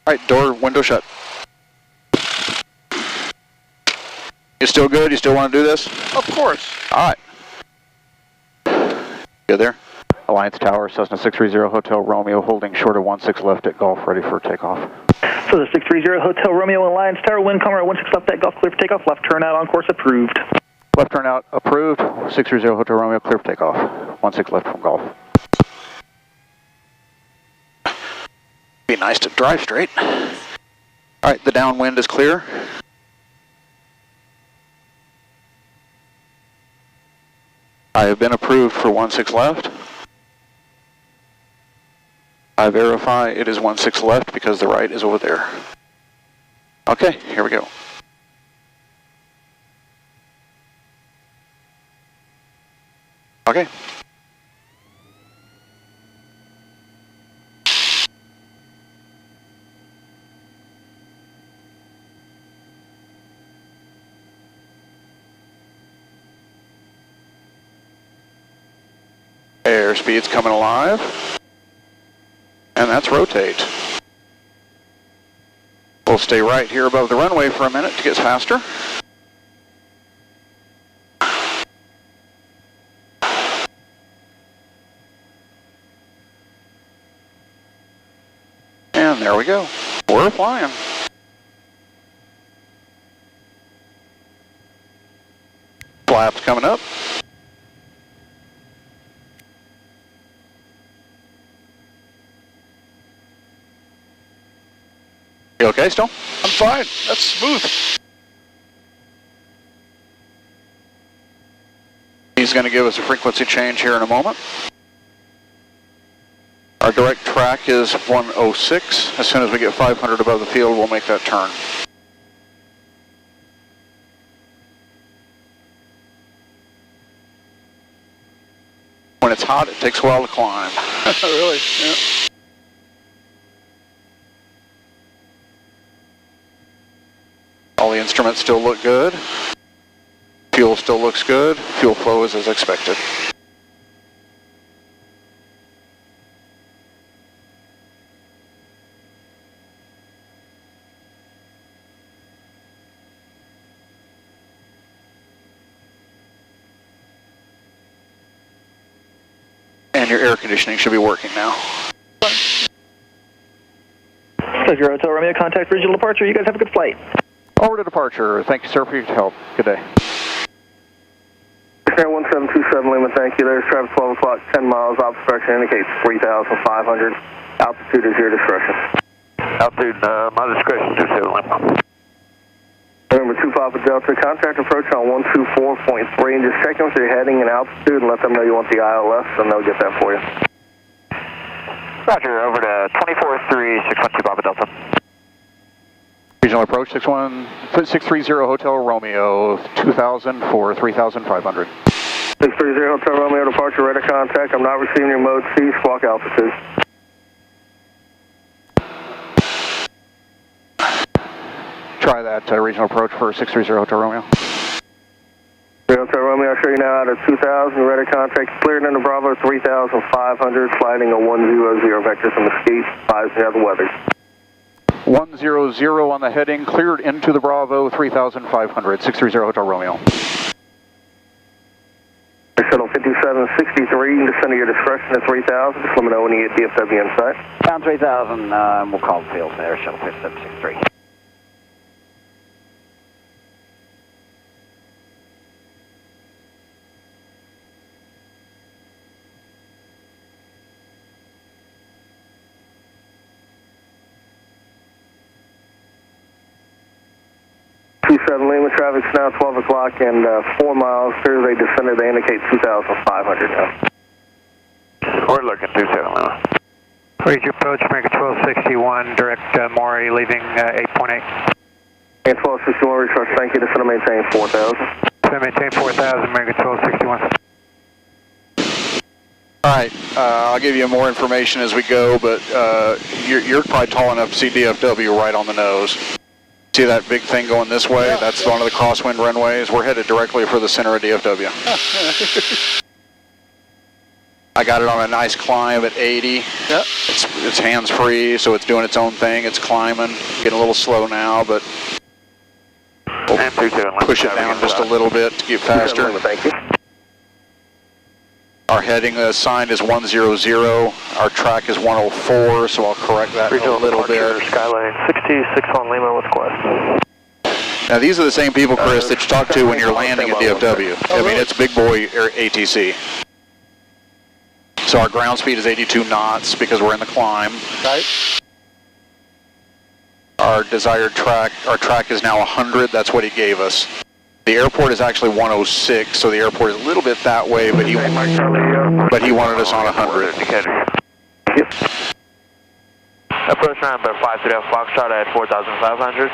All right, door, window shut. You still good? You still want to do this? Of course. All right. Good there? Alliance Tower, Cessna 630 Hotel Romeo, holding short of 16 left at Golf, ready for takeoff. So the 630 Hotel Romeo, Alliance Tower, wind calmer at 16 left at Golf, clear for takeoff, left turnout on course approved. Left turnout approved, 630 Hotel Romeo, clear for takeoff, 16 left from Golf. Be nice to drive straight. All right, the downwind is clear. I have been approved for 16 left. I verify it is 16 left because the right is over there. Okay, here we go. Okay. Airspeed's coming alive. And that's rotate. We'll stay right here above the runway for a minute to get faster. And there we go. We're flying. Flaps coming up. You okay still? I'm fine. That's smooth. He's going to give us a frequency change here in a moment. Our direct track is 106. As soon as we get 500 above the field, we'll make that turn. When it's hot, it takes a while to climb. Really? Yeah. All the instruments still look good. Fuel still looks good. Fuel flow is as expected. And your air conditioning should be working now. 60 Hotel Romeo, contact regional departure. You guys have a good flight. Over to departure. Thank you, sir, for your help. Good day. Air 1727 Lima, thank you. There's traffic 12 o'clock, 10 miles. Ops direction indicates 3,500. Altitude is your discretion. Altitude, my discretion, 27 Lima. Remember 2 Papa Delta, contact approach on 124.3 and just check in with your heading and altitude and let them know you want the ILS and they'll get that for you. Roger, over to 24-3, 612 Papa Delta. Regional approach 630 Hotel Romeo, 2000 for 3,500. 630 Hotel Romeo, departure, radar contact. I'm not receiving your mode C, squawk altitude. Try that regional approach for 630 Hotel Romeo. Hotel Romeo, I'll show you now out of 2,000, radar contact cleared into Bravo 3,500, sliding a 100 vector from Mesquite, 5 the other weather. 100 on the heading, cleared into the Bravo 3,500, 630 Hotel Romeo. Shuttle 5763, descend to your discretion at 3,000, just let me know when you get DFW in sight. Down 3,000, we'll call the field there, Shuttle 5763. Lima, traffic's now 12 o'clock and 4 miles through. They descended, they indicate 2,500 now. We're looking 27 Lima. Reach approach, America 1261, direct Maury, leaving 8.8. And 1261, resource, thank you. Descend to maintain 4,000. Descend maintain 4,000, America 1261. All right, I'll give you more information as we go, but you're probably tall enough to see DFW right on the nose. See that big thing going this way? Yeah, That's one of the crosswind runways. We're headed directly for the center of DFW. I got it on a nice climb at 80. Yep. It's hands-free, so it's doing its own thing. It's climbing. Getting a little slow now, but we'll push it down just a little bit to get faster. Thank you. Our heading assigned is 100. Our track is 104, so I'll correct that a little bit. Skyline 661 Lima with Quest. Now these are the same people, Chris, that you talk to when you're landing at DFW. I mean, it's big boy ATC. So our ground speed is 82 knots because we're in the climb. Right. Our desired track, our track is now 100. That's what he gave us. The airport is actually 106, so the airport is a little bit that way, but he wanted us on 100. Yep. Approach ramp at 50 Foxtrot at 4,500.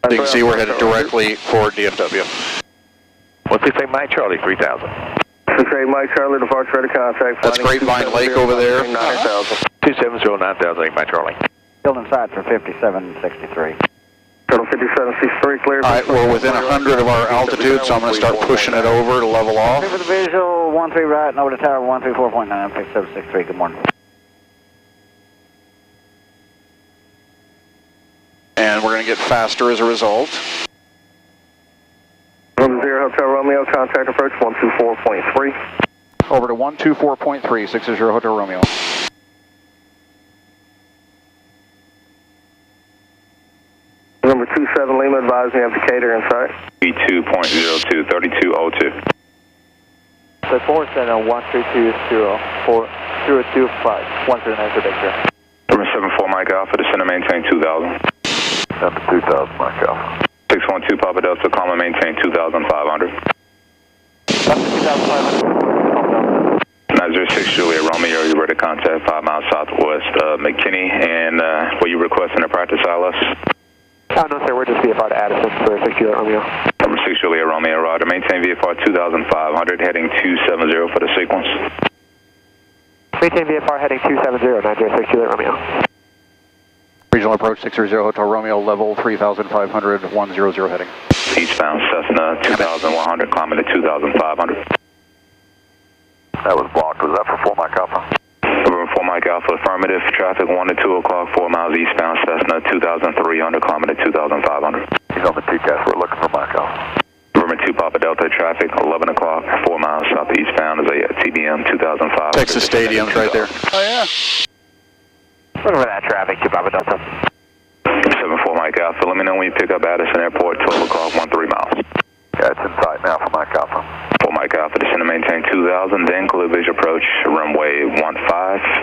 So you can see we're headed directly for DFW. What's he say, Mike Charlie 3000? Okay, Mike Charlie, departure ready contact. That's Grapevine Lake over there. 270 9000, Mike Charlie. Still inside for 5763. Total 5763 clear. All right, we're within 100 of our altitude, so I'm going to start pushing it over to level off. For the visual, 13 right and over to tower 134.9, 5763. Good morning. And we're going to get faster as a result. 10 Hotel Romeo, contact approach 124.3. Over to 124.3, 60 Hotel Romeo. Number 27 Lima, advising you have Decatur in sight. B2.02, 3202. So 470 132204025 139 predictor. Number 74 Mike Alpha, descend and maintain 2000. Number 2000 Mike Alpha. 612 Papa Delta, calm and maintain 2,500. 906 Juliet Romeo, you ready to contact 5 miles southwest McKinney, and were you requesting a practice ILS? No, sir, we're just VFR to Addison for 6 Juliet Romeo. Number 6 Juliet Romeo, roger. Maintain VFR 2,500, heading 270 for the sequence. Maintain VFR heading 270, 906 Juliet Romeo. Regional approach 630 Hotel Romeo, level 3,500, 100 heading. Eastbound Cessna 2,100, climbing to 2,500. That was blocked. Was that for 4 Mike Alpha? Over 4 Mike Alpha, affirmative. Traffic 1 to 2 o'clock, 4 miles eastbound Cessna 2,300, climbing to 2,500. He's on the TCAS. We're looking for Mike Alpha. Over 2 Papa Delta, traffic 11 o'clock, 4 miles southeastbound is a TBM 2,500. Texas Stadium's right there. Oh, yeah. Looking for that traffic, 2 Papa Delta. 74 Mike Alpha, let me know when you pick up Addison Airport, 12 o'clock, 13 miles. Yeah, it's in sight now for Mike Alpha. 4 Mike Alpha, descend and maintain 2,000, then clear visual approach, runway 15,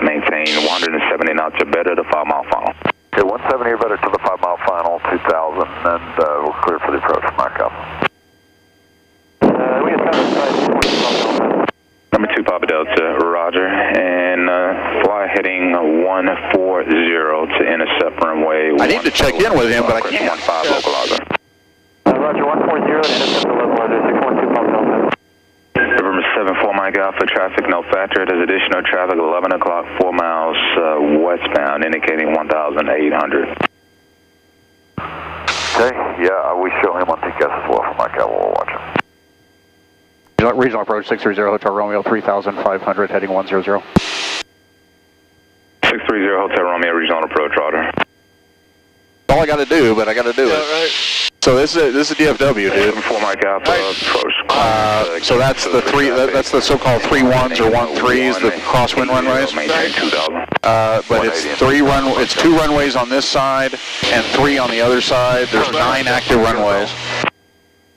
maintain 170 knots or better to 5 mile final. Okay, 170 or better to the 5 mile final, 2,000, and we'll clear for the approach for Mike Alpha. We have Number 2 Papa Delta, roger, and fly heading 140 to intercept runway. I need to check in with him, but I can't. 15 localizer. Roger, 140 and intercept the localizer, 612 Papa Delta. November 74 Mike Alpha, traffic no factor. There's additional traffic 11 o'clock, 4 miles westbound, indicating 1,800. Okay, yeah, we show him on TCAS as well for Mike Alpha. We'll watch him. Regional approach 630 Hotel Romeo, 3,500, heading 100. 630 Hotel Romeo, regional approach, roger. All I got to do, but I got to do it. Right. So this is a DFW, dude. 4 Mike Alpha, approach. So that's the three. That's the so-called 3-1s or 1-3s, the crosswind runways. Maintain 2,000. But it's It's 2 runways on this side and 3 on the other side. There's 9 active runways.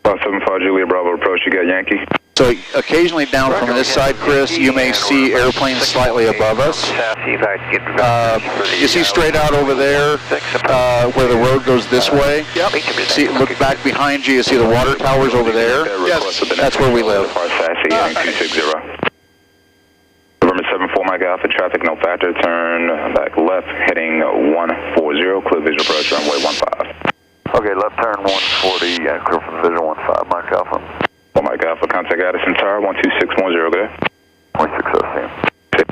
575 Juliet Bravo approach. You got Yankee. So occasionally down from this side, Chris, you may see airplanes slightly above us. You see straight out over there where the road goes this way. Yep. See, look back behind you. You see the water towers over there. Yes. That's where we live. Sassy, heading 260. November 74 Mike Alpha, traffic no factor. Turn back left, heading 140. Clear visual approach, runway 15. Okay, left turn 140 and clear from the visual 15, Mike Alpha. 4 Mike Alpha, contact Addison Tower, 12610, go ahead. 160.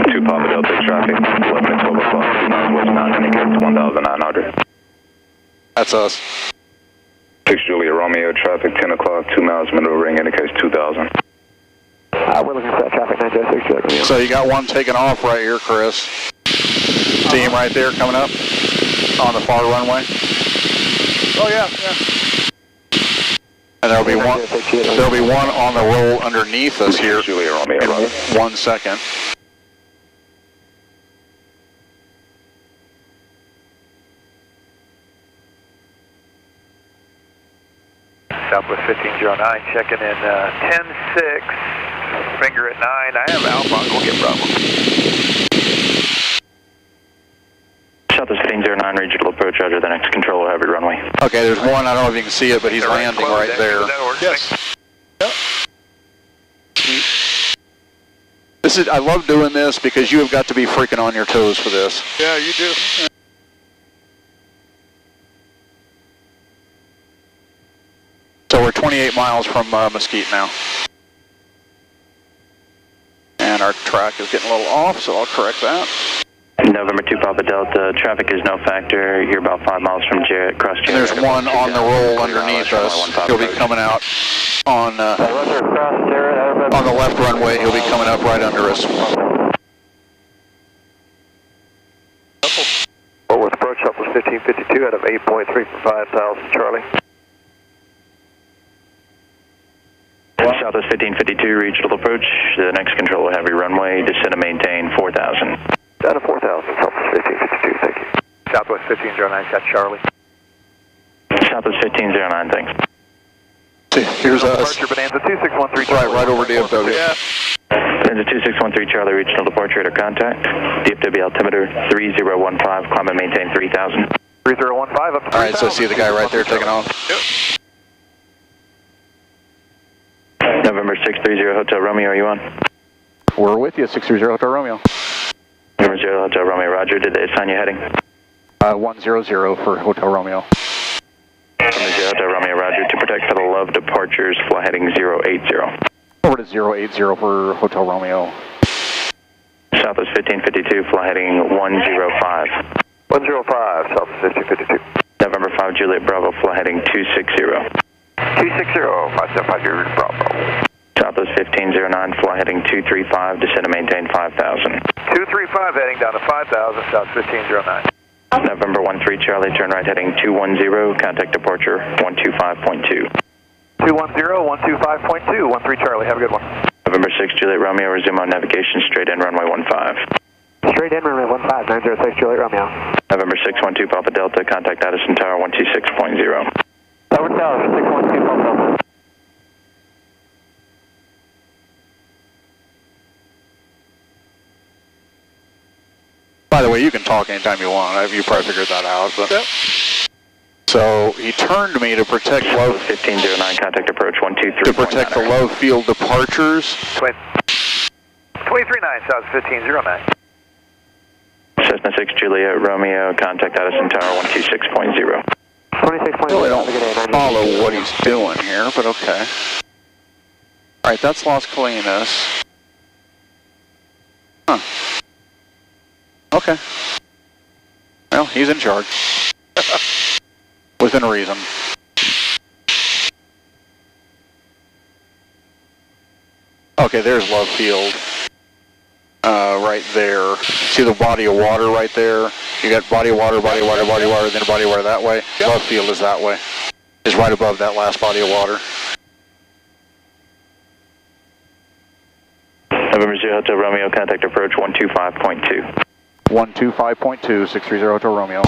2 Papa Delta, traffic 11 and 12 o'clock, 2 miles westbound, indicates 1,900. That's us. 6 Juliet Romeo, traffic 10 o'clock, 2 miles maneuvering, indicates 2,000. We're looking for that traffic, 906 So you got one taking off right here, Chris. Team right there coming up on the far runway. Oh, yeah. And there'll be one on the roll underneath us here in 1 second. Southwest 1509, checking in 10-6, finger at 9. I have Alpha, I'll go get Bravo. Southwest 1509, regional approach, roger, the next control will have your runway. Okay, there's one, I don't know if you can see it, but he's landing right there. Yes. Yep. This is, I love doing this because you have got to be freaking on your toes for this. Yeah, you do. So we're 28 miles from Mesquite now. And our track is getting a little off, so I'll correct that. November 2 Papa Delta, traffic is no factor. You're about 5 miles from Jarrett, cross Jarrett. And there's one on the roll underneath us. He'll be coming out on the left runway. He'll be coming up right under us. Forward approach, Southwest 1552 out of 8.3 for 5,000, Charlie. Southwest 1552, regional approach. The next control will have your runway. Descend and maintain 4,000. Down to 4,000, Southwest 1552, thank you. Southwest 1509, got Charlie. Southwest 1509, thanks. Here's us. Departure Bonanza 2613. Right over DFW. Yeah. Bonanza 2613, Charlie, regional departure at contact. DFW altimeter 3015, climb and maintain 3,000. 3015 up to 3,000. All right, so see the guy right there taking off? Yep. November 630, Hotel Romeo, are you on? We're with you, 630 Hotel Romeo. November 0, Hotel Romeo, roger. Did they assign you heading? 100 for Hotel Romeo. November 0, Hotel Romeo, roger. To protect for the love departures, fly heading 080. Over to 080 for Hotel Romeo. Southwest 1552, fly heading 105. 105, Southwest 1552. November 5, Juliet Bravo, fly heading 260. 260, myself, Bravo. Southwest 1509, fly heading 235, descend and maintain 5,000. 235 heading down to 5,000, South 1509. November 13, Charlie, turn right heading 210, contact departure 125.2. 210, 125.2, 13 Charlie, have a good one. November 6, Juliet Romeo, resume on navigation, straight in runway 15. Straight in, runway 15, 906 Juliet Romeo. November 612 Papa Delta, contact Addison Tower 126.0. Over Tower, 612 Papa Delta. By the way, you can talk anytime you want. You probably figured that out. But. Yep. So he turned me to protect low 1509, contact approach 123. To protect the low field departures. 239 South 1509. Cessna 6 Juliet Romeo, contact Addison Tower 126.0. 26.0. Really don't follow what he's doing here, but okay. All right, that's Las Colinas. Huh. Okay. Well, he's in charge. Within reason. Okay, there's Love Field. Right there. See the body of water right there? You got body of water, body of water, body of water, then a body of water that way. Yep. Love Field is that way. Is right above that last body of water. November 0 Hotel Romeo, contact approach 125.2. 125.2, 630 Hotel Romeo.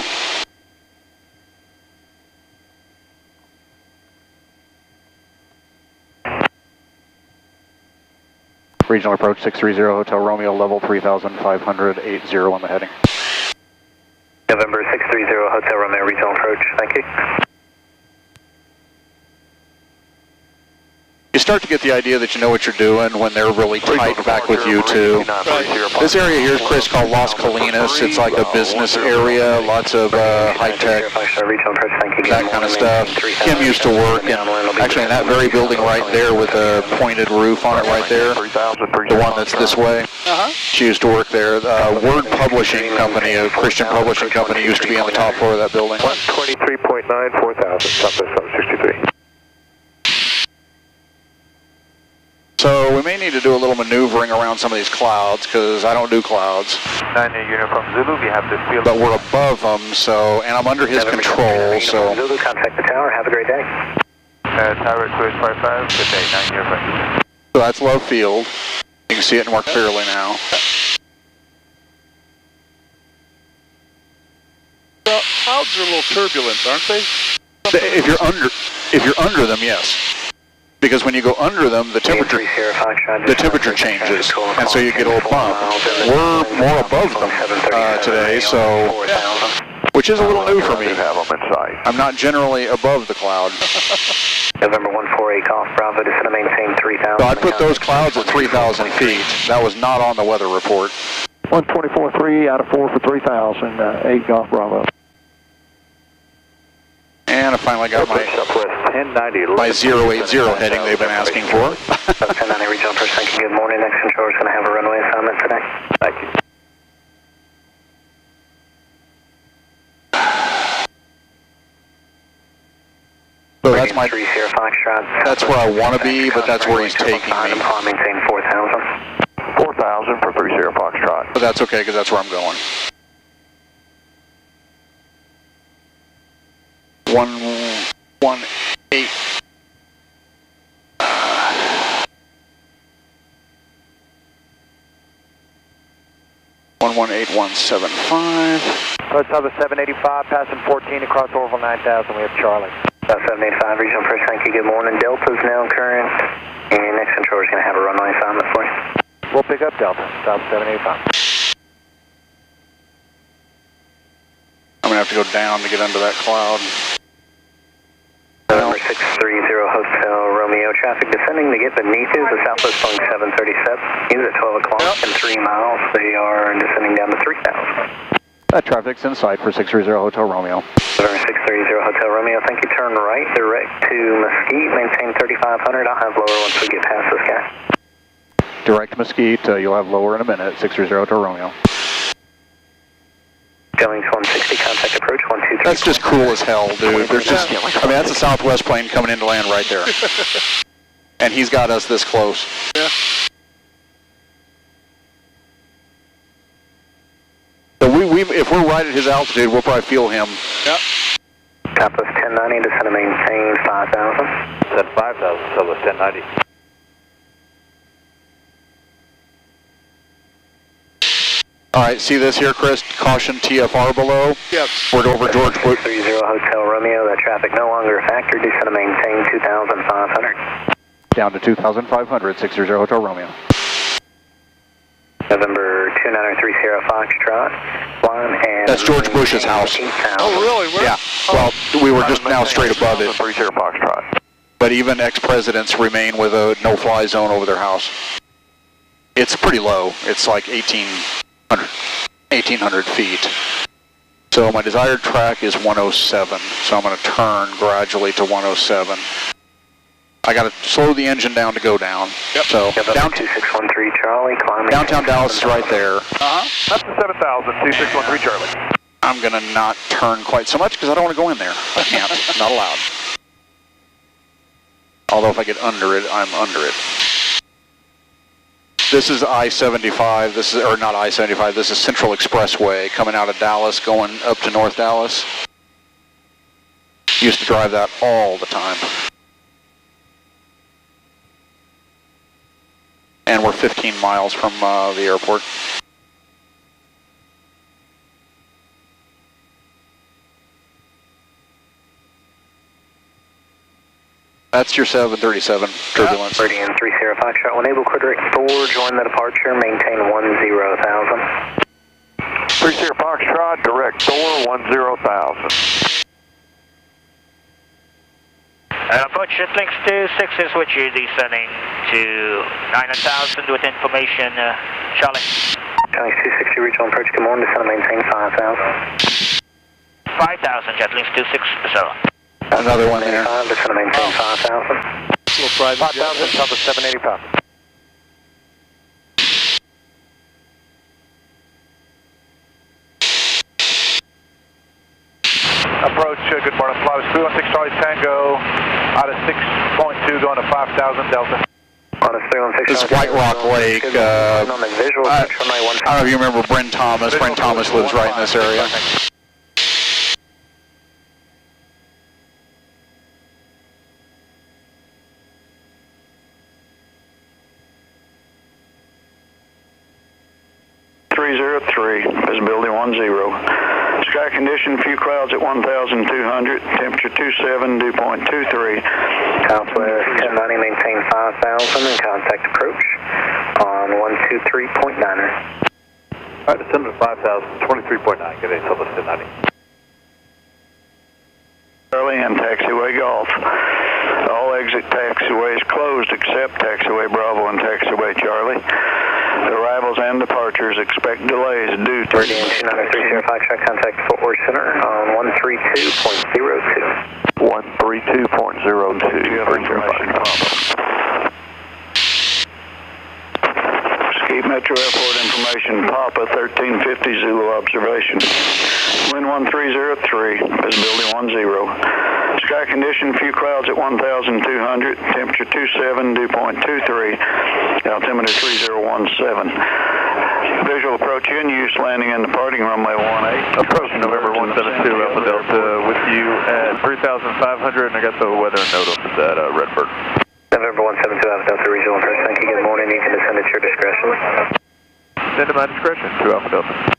Regional approach 630 Hotel Romeo, level 3,500, 80 on the heading. November 630 Hotel Romeo, regional approach, thank you. You start to get the idea that you know what you're doing when they're really tight back with you too. This area here is, Chris, called Las Colinas. It's like a business area, lots of high-tech, that kind of stuff. Kim used to work actually in that very building right there with a pointed roof on it right there, the one that's this way. She used to work there. Word Publishing Company, a Christian publishing company, used to be on the top floor of that building. 123.9, 4,000, Southwest 763. So we may need to do a little maneuvering around some of these clouds because I don't do clouds. 9 Uniform Zulu, we have the field. But we're above them, so, and I'm under his control, so. Zulu, contact the tower. Have a great day. Tower at 255, good day, 9 Uniform. So that's low field. You can see it more clearly now. Well, clouds are a little turbulent, aren't they? If you're under them, yes. Because when you go under them, the temperature changes, and so you get a little bump. We're more above them today, so, which is a little new for me. I'm not generally above the cloud. November 148 Golf Bravo, descend to maintain 3,000. So I put those clouds at 3,000 feet. That was not on the weather report. 124.3 out of 4 for 3,000, 8 Golf Bravo. And I finally got my 080 heading they've been asking for. 1090 regional approach, thank you. Good morning. Next controller is going to have a runway assignment today. Thank you. So that's where I want to be, but that's where he's taking me. Maintain 4,000. 4,000 for 30 Foxtrot. But that's okay, because that's where I'm going. 118. 118175. Approach Southern 785, passing 14 across Orville 9000. We have Charlie. 785 regional approach, thank you. Good morning. Delta's now current, and next controller is going to have a runway assignment for you. We'll pick up Delta, stop 785. I'm going to have to go down to get under that cloud. Number 630 Hotel Romeo, traffic descending to get beneath you, the southwest Boeing 737. Use at 12 o'clock and 3 miles. They are descending down to 3,000. Traffic's in sight for 630 Hotel Romeo. November 630 Hotel Romeo, thank you. Turn right, direct to Mesquite, maintain 3,500. I'll have lower once we get past this guy. Direct Mesquite, you'll have lower in a minute, 630 Hotel Romeo. Going to 160, contact approach 123. That's just cool as hell, dude. There's just, I mean, that's a Southwest plane coming in to land right there. And he's got us this close. Yeah. So if we're right at his altitude, we'll probably feel him. Yep. Southwest 1090, descend to maintain 5,000. Set 5,000, Southwest 1090. All right, see this here, Chris? Caution TFR below. Yep. We're over George Bush. 30 Hotel Romeo, that traffic no longer a factor. Descend to maintain 2,500. Down to 2,500, 630 Hotel Romeo. November 2930 Foxtrot, flying and... That's George Bush's house. Oh, really? Where? Yeah. Well, we were just now straight above it. 30 Foxtrot. But even ex-presidents remain with a no-fly zone over their house. It's pretty low. It's like 1,800 feet. So my desired track is 107. So I'm going to turn gradually to 107. I got to slow the engine down to go down. Yep. So down 2613 Charlie, climbing. downtown Dallas is right there. That's the 7,000, 2613 Charlie. I'm going to not turn quite so much because I don't want to go in there. I can't. Not allowed. Although if I get under it, I'm under it. This is I-75. This is, or not I-75. This is Central Expressway coming out of Dallas, going up to North Dallas. Used to drive that all the time. And we're 15 miles from the airport. That's your 737 turbulence. Meridian 30 Foxtrot, when able, clear direct 4, join the departure, maintain 10,000. 30 Foxtrot, direct door 10,000. Approach Jetlinks 26 is with you, descending to 9,000 with information, Charlie. Charlie 260 regional approach, good morning, descend and maintain 5,000. 5,000, Jetlinks 26, so. Another one there. Descend and maintain 5,000. Little private 5,000, top of 785. Approach, good morning, flight 216 Charlie Tango, out of 6.2 going to 5,000 Delta. This is White Rock Lake. I don't know if you remember Brent Thomas. Brent Thomas lives right in this area. Visibility 10. Sky condition, few clouds at 1,200. Temperature 27, dew point 23. Southwest 1090, maintain 5,000 and contact approach on 123.9. All right, descend to 5,000, 23.9. Good day, Southwest 1090. Charlie and taxiway Golf. All exit taxiways closed except taxiway Bravo and taxiway Charlie. Arrivals and departures expect delays due to... Meridian 293, Foxtrot, contact Fort Worth Center on 132.02. 132.02. Mesquite Metro Airport information, Papa 1350 Zulu observation. Wind 1303, visibility 10. Sky condition, few clouds at 1,200, temperature 27, dew point 23, altimeter 3017. Visual approach in use, landing and departing runway 18. Approach November 172 Alpha Delta with you at 3,500, and I got the weather note up at Redbird. November 172 Alpha Delta, regional approach, thank you, good morning, you can descend at your discretion. Send at my discretion, 2 Alpha Delta.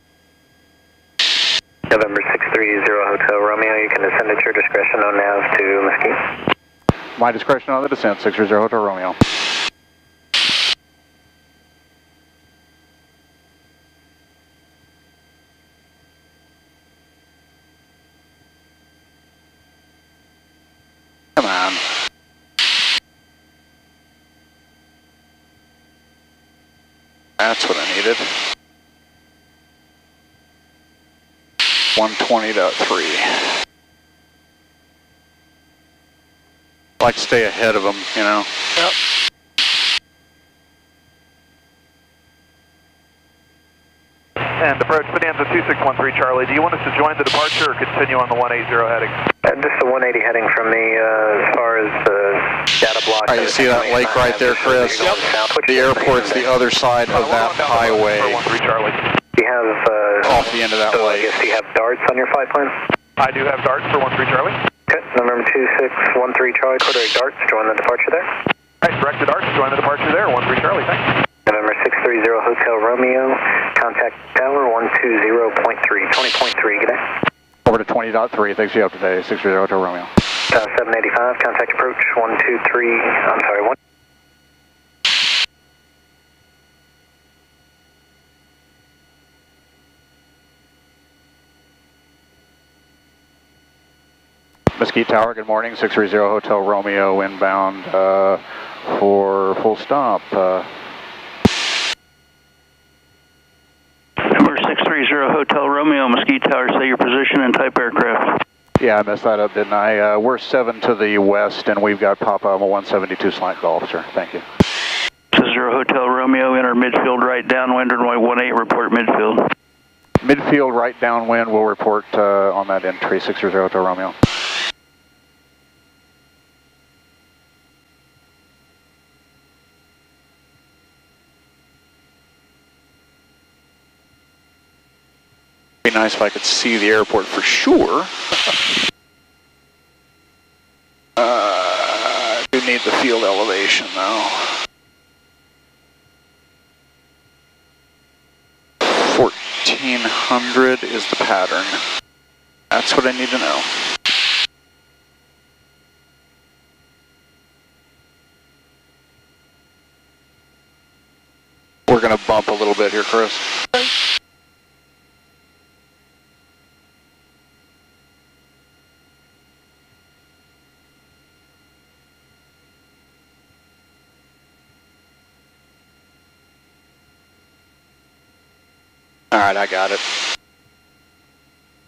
November 630 Hotel Romeo, you can descend at your discretion on nav to Mesquite. My discretion on the descent, 630 Hotel Romeo. Come on. That's what I needed. 120.3. I like to stay ahead of them, you know. Yep. And approach Bonanza 2613 Charlie. Do you want us to join the departure or continue on the 180 heading? Just the 180 heading from me as far as the data block. All right, you see that lake right there, Chris? Yep. The airport's the other side of that highway. Do you have, off the end of that lake. I guess, do you have darts on your flight plan? I do have darts for 13 Charlie. Okay, November 2613 Charlie, quarter darts, join the departure there. All right, direct the darts, join the departure there, 13 Charlie, thanks. November 630 Hotel Romeo, contact tower 120.3, 20.3, good day. Over to 20.3, thanks for you up today, 630 Hotel Romeo. 785, contact approach 123, I'm sorry, 1. Mesquite Tower, good morning, 630 Hotel Romeo, inbound for full stop. Number 630 Hotel Romeo, Mesquite Tower, say your position and type aircraft. Yeah, I messed that up, didn't I? We're 7 to the west, and we've got Papa. I'm a 172 slant Golf, sir. Thank you. 60 Hotel Romeo, enter midfield right downwind, runway 18, report midfield. Midfield right downwind, we'll report on that entry, 630 Hotel Romeo. Be nice if I could see the airport for sure. I do need the field elevation though. 1400 is the pattern. That's what I need to know. We're going to bump a little bit here, Chris. Alright, I got it.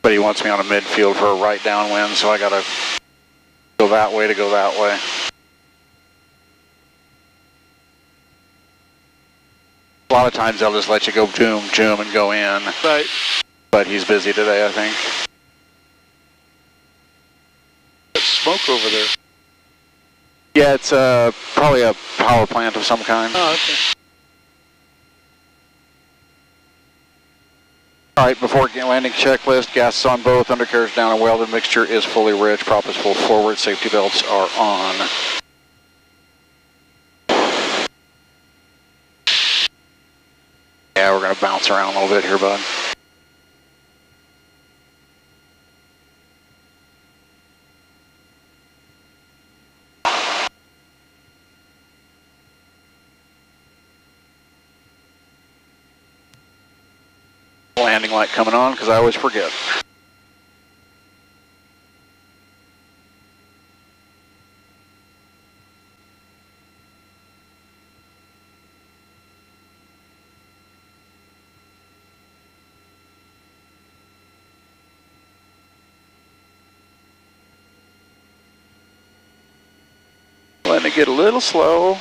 But he wants me on a midfield for a right downwind, so I gotta go that way to go that way. A lot of times they'll just let you go zoom, and go in. Right. But he's busy today, I think. There's smoke over there. Yeah, it's probably a power plant of some kind. Oh, okay. All right, before landing checklist, gas is on both, undercarriage down and welded, mixture is fully rich, prop is full forward, safety belts are on. Yeah, we're going to bounce around a little bit here, bud. Landing light coming on because I always forget. Letting it get a little slow.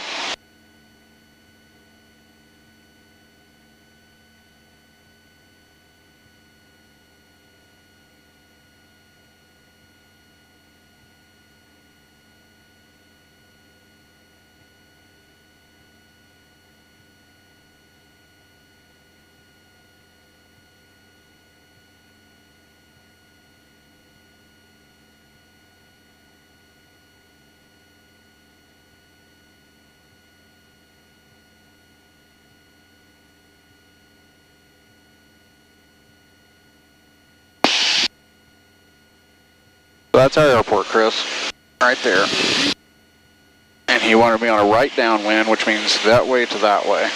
That's our airport, Chris, right there. And he wanted me on a right downwind, which means that way to that way.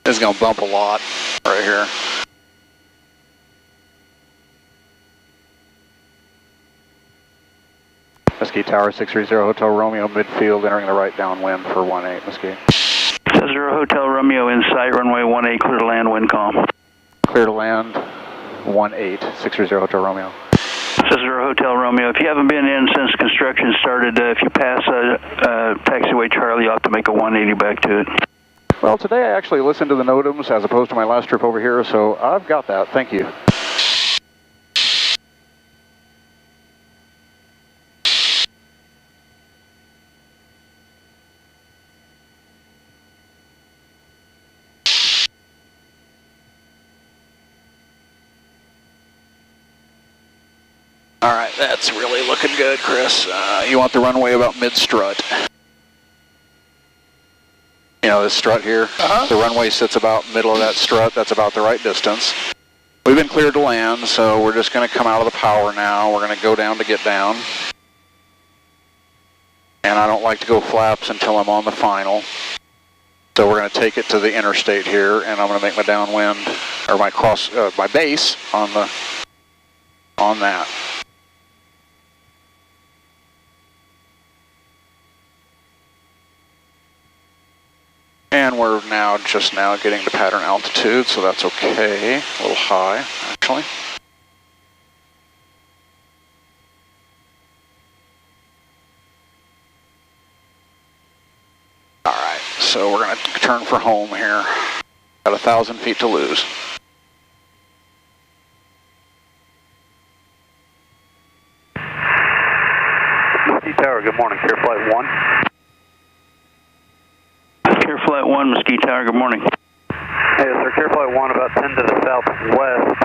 It's going to bump a lot right here. Mesquite Tower 630 Hotel Romeo midfield entering the right downwind for 18 Mesquite. 60 Hotel Romeo in sight, runway 18, clear to land, wind calm. Clear to land, 18, 630 Hotel Romeo. 60 Hotel Romeo, if you haven't been in since construction started, if you pass taxiway Charlie, you have to make a 180 back to it. Well, today I actually listened to the NOTAMs as opposed to my last trip over here, so I've got that. Thank you. All right, that's really looking good, Chris. You want the runway about mid-strut. You know, this strut here, the runway sits about middle of that strut. That's about the right distance. We've been cleared to land, so we're just going to come out of the power now. We're going to go down to get down. And I don't like to go flaps until I'm on the final. So we're going to take it to the interstate here, and I'm going to make my downwind, or my my base on that. And we're just now getting to pattern altitude, so that's okay. A little high, actually. All right, so we're going to turn for home here. Got 1,000 feet to lose. Mesquite Tower, good morning. Clear Flight 1. Clear Flight 1, Mesquite Tower, good morning. Hey, sir, Clear Flight 1, about 10 to the southwest,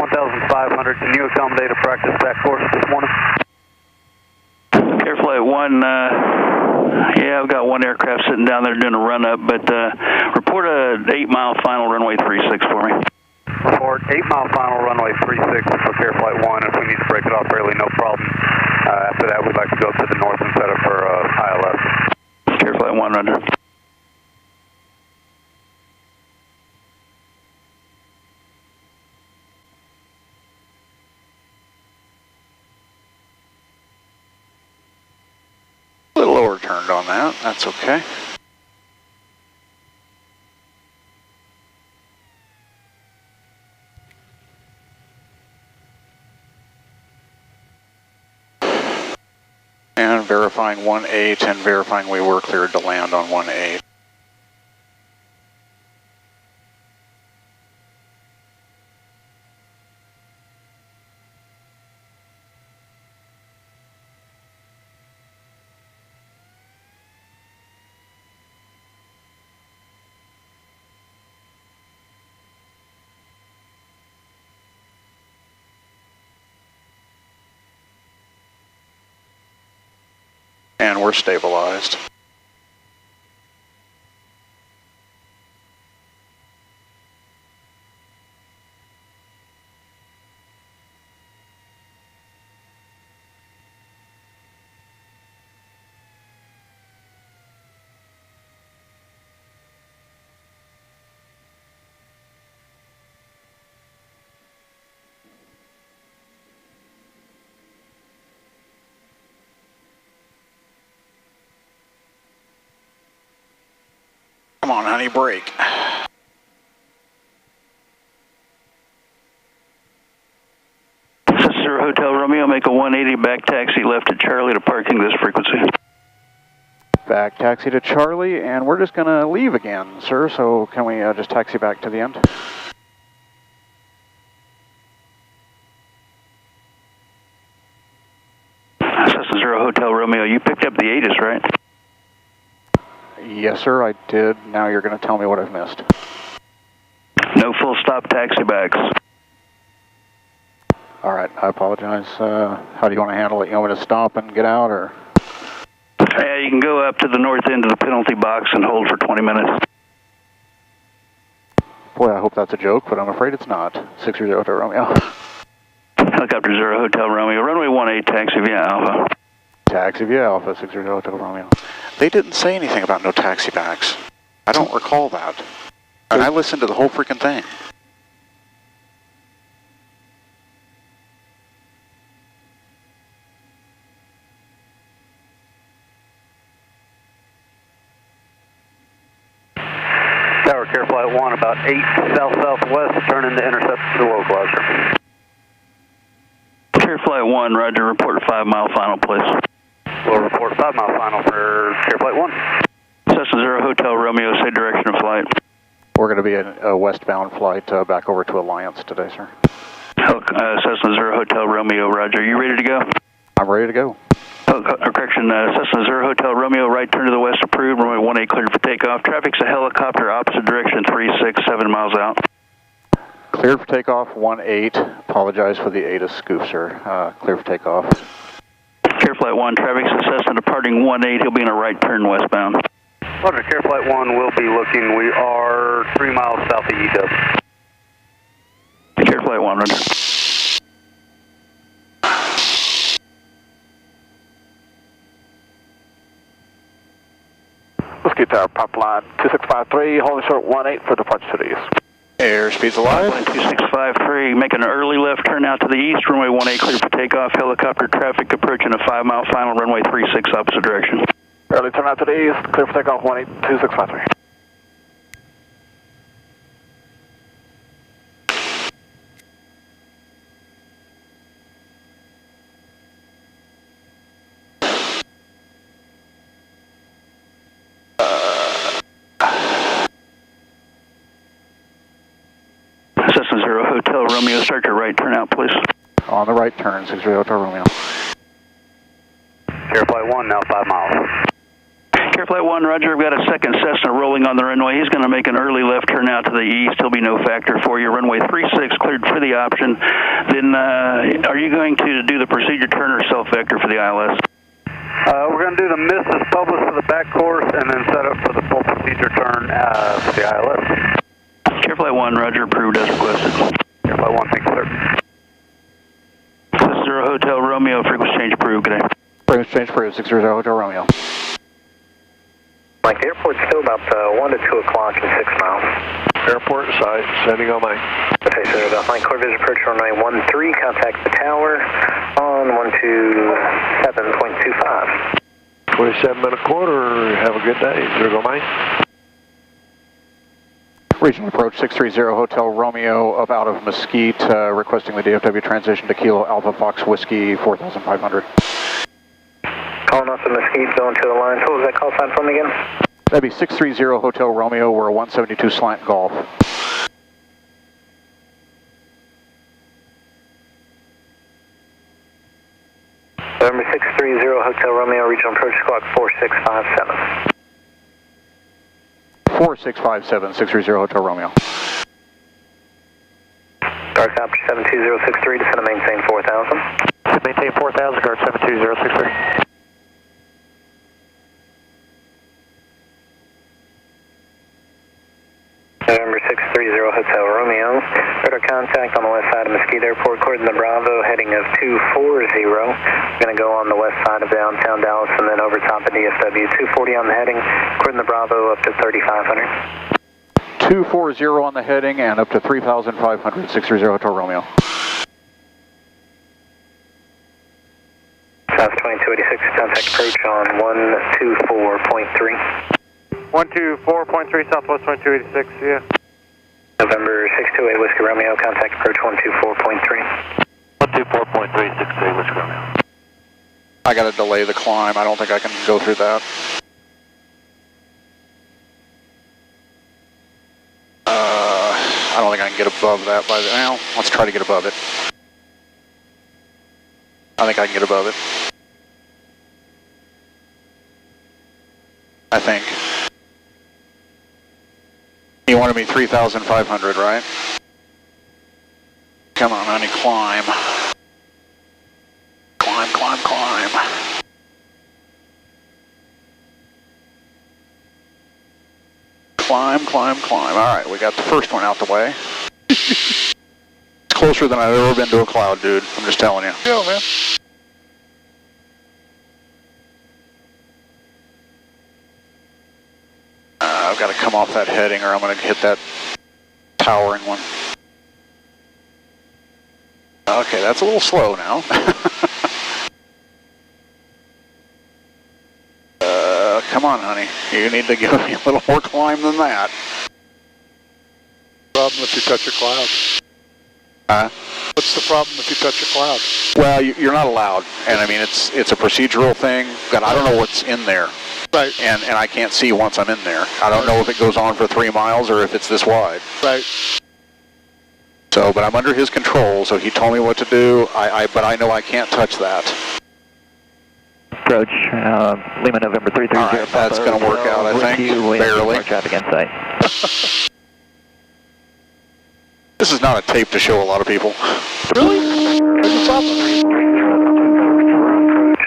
1,500. Can you accommodate a practice back course this morning? Clear Flight 1, yeah, I've got one aircraft sitting down there doing a run-up, but report a 8-mile final runway 36 for me. Report 8-mile final runway 36 for Clear Flight 1. If we need to break it off early, no problem. After that, we'd like to go to the north and set up for ILS. Clear Flight 1, roger. A little overturned on that, that's okay. And verifying 18 and verifying we were cleared to land on 18. And we're stabilized. Come on, honey, brake. Zero Hotel Romeo, make a 180 back taxi left at Charlie to parking this frequency. Back taxi to Charlie, and we're just going to leave again, sir, so can we just taxi back to the end? Cessna Zero Hotel Romeo, you picked up the ATIS, right? Yes, sir, I did. Now you're going to tell me what I've missed. No full stop taxi backs. All right, I apologize. How do you want to handle it? You want me to stop and get out, or? Yeah, you can go up to the north end of the penalty box and hold for 20 minutes. Boy, I hope that's a joke, but I'm afraid it's not. 60 Hotel Romeo. Helicopter Zero Hotel Romeo, runway 18, taxi via Alpha. Taxi via Alpha, 60 Hotel Romeo. They didn't say anything about no taxi backs. I don't recall that. And I listened to the whole freaking thing. Tower, Care Flight 1, about 8 south-southwest, turn into intercept to the localizer. Care Flight 1, roger, report 5 mile final, please. We'll report 5 mile final for Care Flight 1. Cessna Zero Hotel Romeo, say direction of flight. We're going to be a westbound flight back over to Alliance today, sir. Cessna Zero Hotel Romeo, roger. You ready to go? I'm ready to go. Correction, Cessna Zero Hotel Romeo, right turn to the west approved, runway 18 cleared for takeoff. Traffic's a helicopter, opposite direction, 367 miles out. Cleared for takeoff, 18. Apologize for the ATIS scoop, sir. Cleared for takeoff. Care Flight 1, traffic's a Cessna departing 18, he'll be in a right turn westbound. Roger, Care Flight 1 will be looking, we are 3 miles south of UW. Care Flight 1, roger. Whiskey Tower, pipeline 2653, holding short 18 for departure to the east. Airspeed's alive. Pipeline 2653, making an early left turn out to the east, runway 18 clear for takeoff, helicopter traffic approaching a 5 mile final, runway 36 opposite direction. Early turn out to the east, clear for takeoff 18, 2653. Cessna Zero Hotel Romeo, start your right turn out, please. On the right turn, 60 Hotel Romeo. Care Flight 1, now 5 miles. Care Flight 1, roger, I've got a second Cessna rolling on the runway. He's going to make an early left turn out to the east. He'll be no factor for you. Runway 36 cleared for the option. Then are you going to do the procedure turn or self-vector for the ILS? We're going to do the Mrs. Publish for the back course and then set up for the full procedure turn for the ILS. Care Flight 1, roger, approved as requested. Care Flight 1, thanks, sir. Cessna Zero Hotel Romeo, frequency change approved, good day. Frequency change approved, 60 Hotel Romeo. Mike, the airport's still about 1 to 2 o'clock and 6 miles. Airport side, sending on mine. Okay, so about 9 clear vision approach runway 13, contact the tower on 127.25. 27 and a quarter, have a good day. Zero go mine. Regional approach 630 Hotel Romeo up out of Mesquite, requesting the DFW transition to Kilo Alpha Fox Whiskey 4500. Calling off the Mesquite, going to the line. What was that call sign from again? That'd be 630 Hotel Romeo. We're a 172 slant golf. November 630 Hotel Romeo, regional approach squawk 4657. 4657, 630 Hotel Romeo. Guard Copter 72063, descend and maintain 4000. Maintain 4000, guard 72063. November 630 Hotel Romeo, radar contact on the west side of Mesquite Airport, according to Bravo, heading of 240. We're going to go on the west side of downtown Dallas and then over top of DFW. 240 on the heading, according to Bravo, up to 3500. 240 on the heading and up to 3,500, 630 Hotel Romeo. South 2286, contact approach on 124.3. 124.3, Southwest 2286, yeah. November 628 Whiskey Romeo, contact approach 124.3. 124.3, 628 Whiskey Romeo. I got to delay the climb. I don't think I can go through that. I don't think I can get above that by the, well, let's try to get above it. I think I can get above it. I think. You wanted me 3,500, right? Come on, honey, climb. Climb, climb, climb. Climb, climb, climb. All right, we got the first one out the way. It's closer than I've ever been to a cloud, dude. I'm just telling you. Yeah, man. I've got to come off that heading or I'm going to hit that towering one. Okay, that's a little slow now. Come on, honey. You need to give me a little more climb than that. Problem if you touch a cloud. What's the problem if you touch a cloud? Well, you're not allowed. And I mean, it's a procedural thing, but I don't know what's in there. Right. And I can't see once I'm in there. I don't know if it goes on for 3 miles or if it's this wide. Right. So, but I'm under his control, so he told me what to do, but I know I can't touch that. Approach, Lima November 330. All right, that's going to work out, I think, barely. Traffic in sight. This is not a tape to show a lot of people. Really?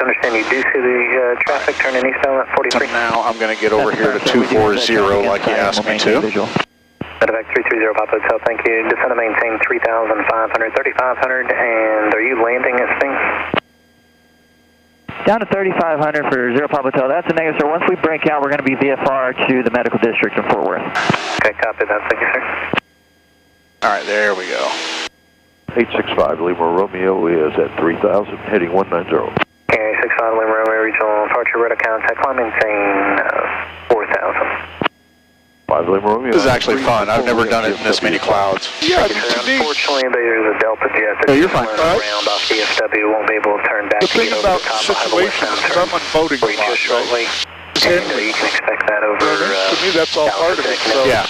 Understand you do see the traffic turning eastbound at 43. So now I'm going to get over here to 240 like you asked me to. Medevac 330 Papa Hotel, thank you. Descend and maintain 3,500, 3,500, and are you landing at Sphinx? Down to 3,500 for 0 Papa Hotel. That's a negative, sir. Once we break out, we're going to be VFR to the medical district in Fort Worth. Okay, copy that. Thank you, sir. All right, there we go. 865 Lima Romeo is at 3,000, heading 190. Okay, 65 Lima Romeo, regional departure, radar contact, climb maintain 4,000. 5 Lima Romeo. This is actually fun. I've never done it in this many clouds. Yeah, unfortunately, there's a Delta jet that's you're fine. around off DFW, won't be able to turn back. The thing about situations is I'm unboating a lot, right? And you can expect that over. To me, that's all part of it. So Yeah.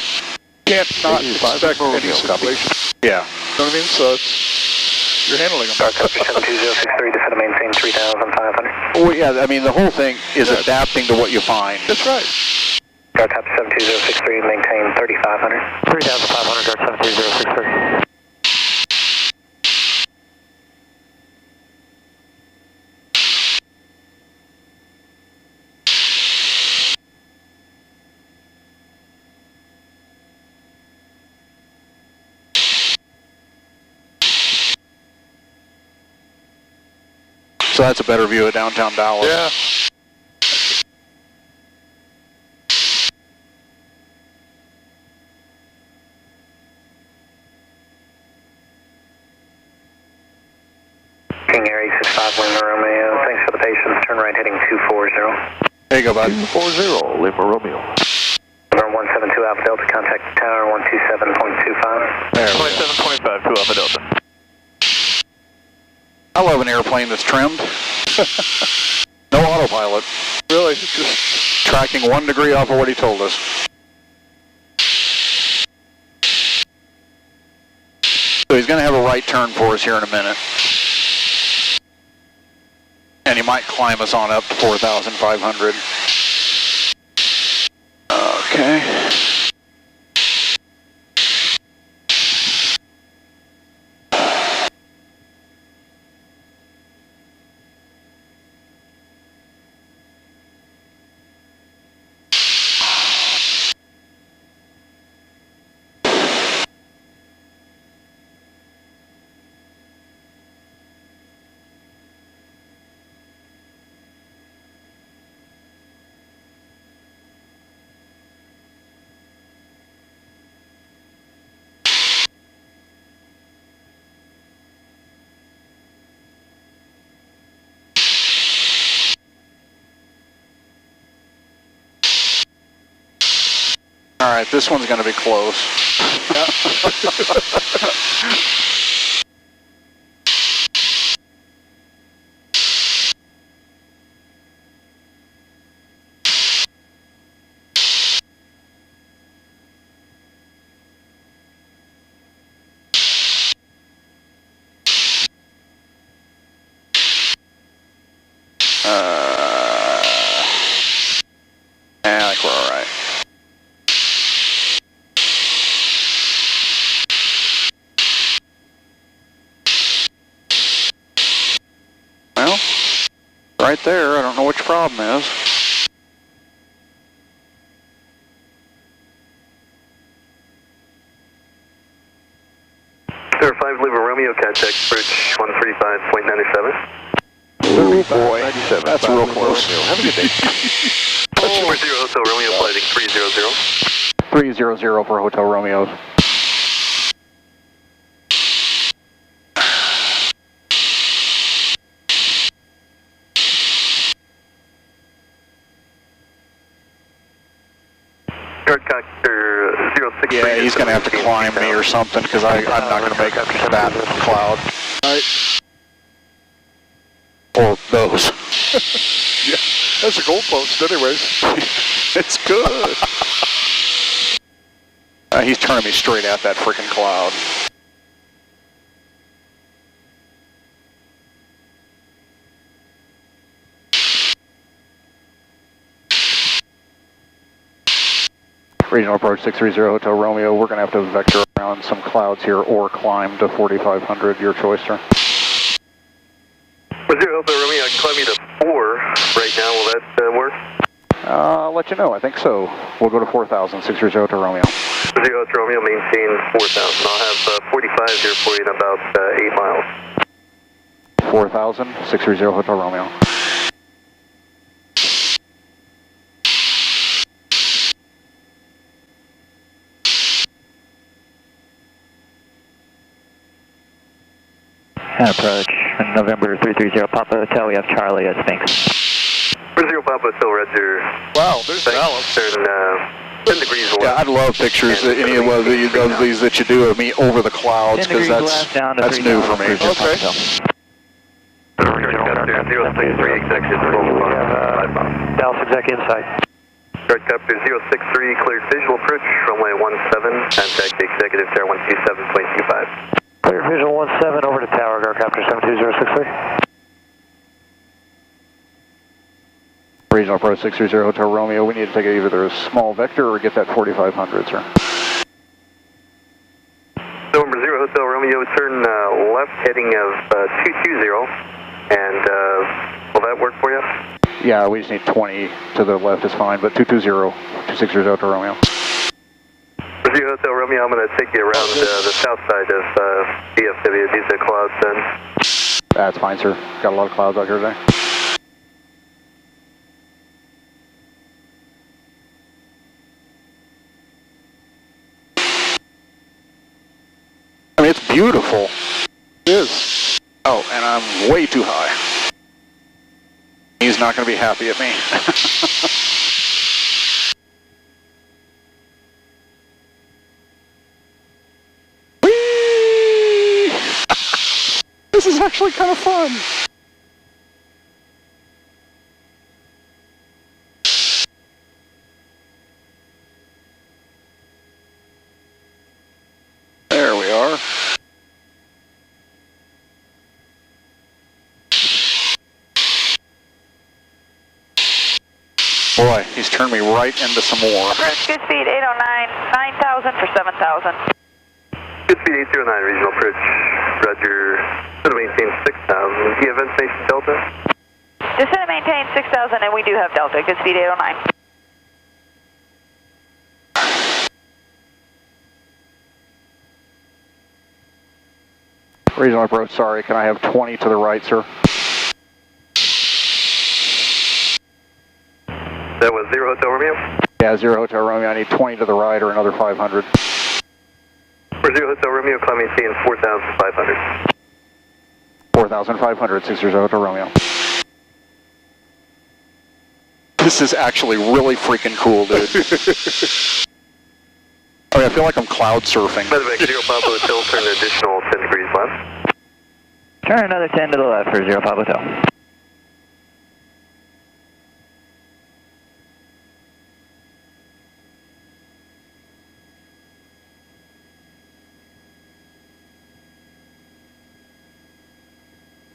Can't not expect any situation. Yeah. You know what I mean? So you're handling them. Guard Copter 72063, descend and maintain 3,500. Well, yeah, I mean, the whole thing is adapting to what you find. That's right. Guard Copter 72063, maintain 3,500. 3,500, guard 72063. So that's a better view of downtown Dallas. Yeah. King Air 865 Lima Romeo, thanks for the patience. Turn right heading 240. There you go, bud. 240 Lima Romeo. November 172 Alpha Delta, contact tower 127.25. There 2725 to Alpha Delta. I love an airplane that's trimmed. No autopilot. Really? Just tracking 1 degree off of what he told us. So he's going to have a right turn for us here in a minute. And he might climb us on up to 4,500. Okay. All right, this one's going to be close. I think we're all right. Well, right there, I don't know what your problem is. Sir 5, Lima Romeo, contact bridge 135.97. Oh boy, that's real close. Have a good day. Customer 0 Hotel Romeo, flighting 300. 300 for Hotel Romeo. Yeah, he's going to have to climb me or something because I'm not going to make that cloud. right. Or those. Yeah, that's a goalpost anyways. It's good. He's turning me straight at that freaking cloud. Regional approach 630 Hotel Romeo. We're going to have to vector around some clouds here or climb to 4,500. Your choice, sir. 0 Hotel Romeo, I can climb you to 4 right now. Will that work? I'll let you know. I think so. We'll go to 4,000, 630 Hotel Romeo. 0 Hotel Romeo, maintain 4,000. I'll have 45 here for you in about 8 miles. 4,000, 630 Hotel Romeo. And approach November 330 Papa Hotel. We have Charlie as Sphinx. 0 Papa Hotel, Roger. Wow, there's balance. Turn 10 degrees west. Yeah, I'd love pictures, any of these that you do of me over the clouds, because that's new for me. Okay. 063 executive Dallas exec inside. Helicopter 063, cleared visual approach, runway 17, contact executive tower 127.25. Clear visual 17 over to tower, Helicopter 72063. Regional approach 630 Hotel Romeo. We need to take either a small vector or get that 4,500, sir. November 0 Hotel Romeo, turn left heading of 220, and will that work for you? Yeah, we just need 20 to the left is fine, but 220, 260 Hotel Romeo. 0 Hotel Romeo, I'm going to take you around the south side of DFW. These are clouds then. That's fine, sir. Got a lot of clouds out here today. I mean, it's beautiful. It is. Oh, and I'm way too high. He's not going to be happy at me. Whee! This is actually kind of fun. Boy, he's turned me right into some more. Approach good speed 809, 9,000 for 7,000. Good speed 809, regional approach. Roger. Going to maintain 6,000. Do you have information Delta? Descend and maintain 6,000, and we do have Delta. Good speed 809. Regional approach, sorry. Can I have 20 to the right, sir? That was 0 Hotel Romeo? Yeah, 0 Hotel Romeo. I need 20 to the right or another 500. For 0 Hotel Romeo, climb maintain 4,500. 4,500, 60 Hotel Romeo. This is actually really freaking cool, dude. I mean, I feel like I'm cloud surfing. Medevac 0 Papa Hotel, turn an additional 10 degrees left. Turn another 10 to the left for 0 Papa Hotel.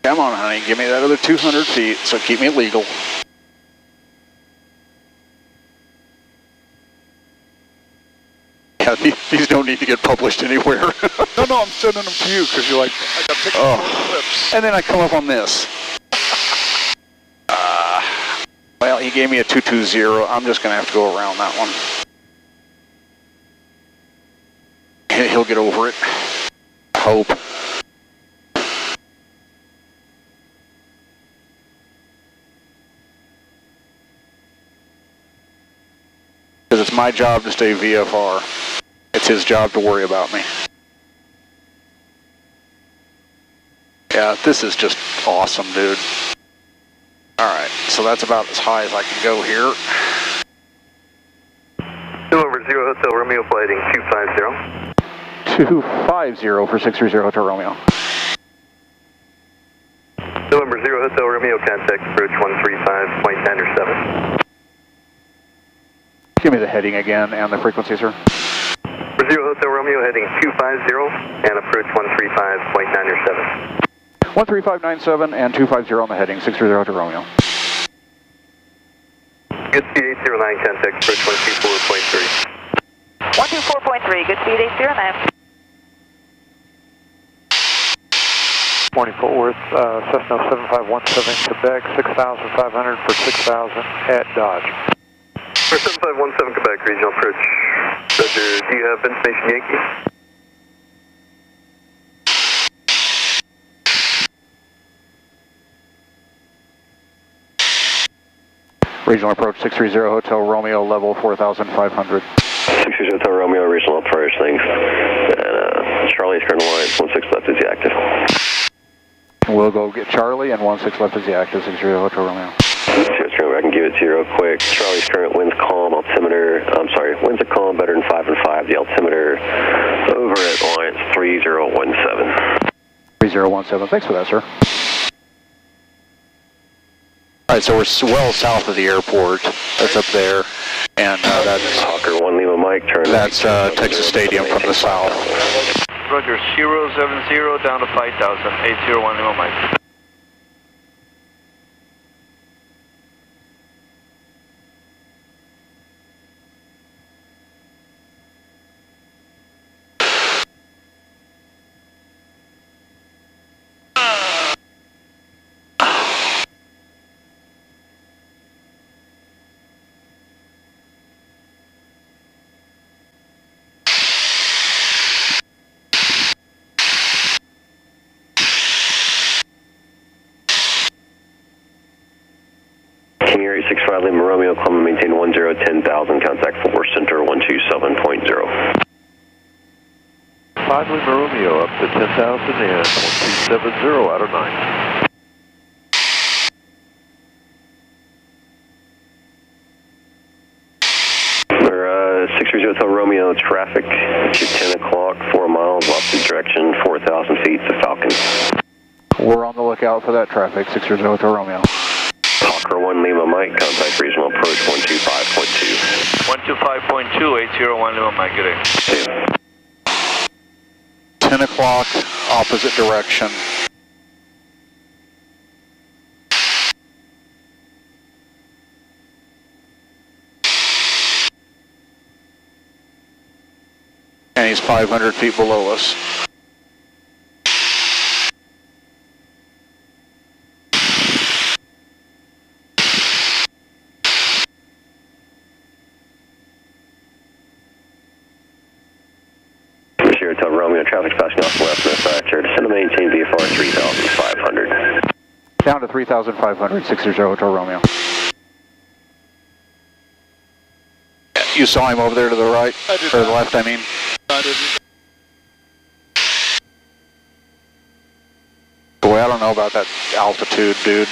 Come on, honey, give me that other 200 feet, so keep me legal. Yeah, these don't need to get published anywhere. No, I'm sending them to you because you're like, I got pictures of clips. And then I come up on this. Well, he gave me a 220. I'm just going to have to go around that one. He'll get over it. I hope. Because it's my job to stay VFR. It's his job to worry about me. Yeah, this is just awesome, dude. Alright, so that's about as high as I can go here. Over 0 Hotel Romeo, flighting 250. 250 for 630 Hotel Romeo. November 0 Hotel Romeo, contact approach 135.907. Give me the heading again and the frequency, sir. For 0 Hotel Romeo, heading 250 and approach 135.907. 13597 and 250 on the heading, 630 Hotel Romeo. Good speed 809, contact approach 124.3. 124.3, good speed 809. Morning, Fort Worth, Cessna 7517 Quebec, 6,500 for 6,000 at Dodge. For 7517 Quebec, regional approach. Roger, do you have information Yankee? Regional approach 630 Hotel Romeo, level 4,500. 630 Hotel Romeo, regional approach, thanks. And Charlie's current alliance, 16 left is the active. We'll go get Charlie, and 16 left is the active, 630 Hotel Romeo. I can give it to you real quick. Charlie's current wind's calm, altimeter, winds are calm, better than 5 and 5. The altimeter over at alliance 3017. 3017, thanks for that, sir. Alright, so we're well south of the airport. That's up there. And that's Hawker 1 Lima Mike, turn. That's Texas Stadium from the south. Roger, 070 down to 5,000, 801 Lima Mike. King Air 865 Lima Romeo, climb and maintain 10,000, contact 4 center 127.0. 5 Lima Romeo up to 10,000 and 1270 out of 9. For 630 Hotel Romeo, traffic to 10 o'clock, 4 miles, opposite direction, 4,000 feet to Falcon. We're on the lookout for that traffic, 630 Hotel Romeo. Hawker 1 Lima Mike, contact regional approach 125.2. 125.2, 801 Lima Mike, good day. 10 o'clock, opposite direction. And he's 500 feet below us. Hotel Romeo, traffic passing off west manufacturer. Descend to maintain VFR 3,500. Down to 3,500, 60 Hotel Romeo. You saw him over there to the right? I did or not. the left, I mean? I didn't. Boy, I don't know about that altitude, dude.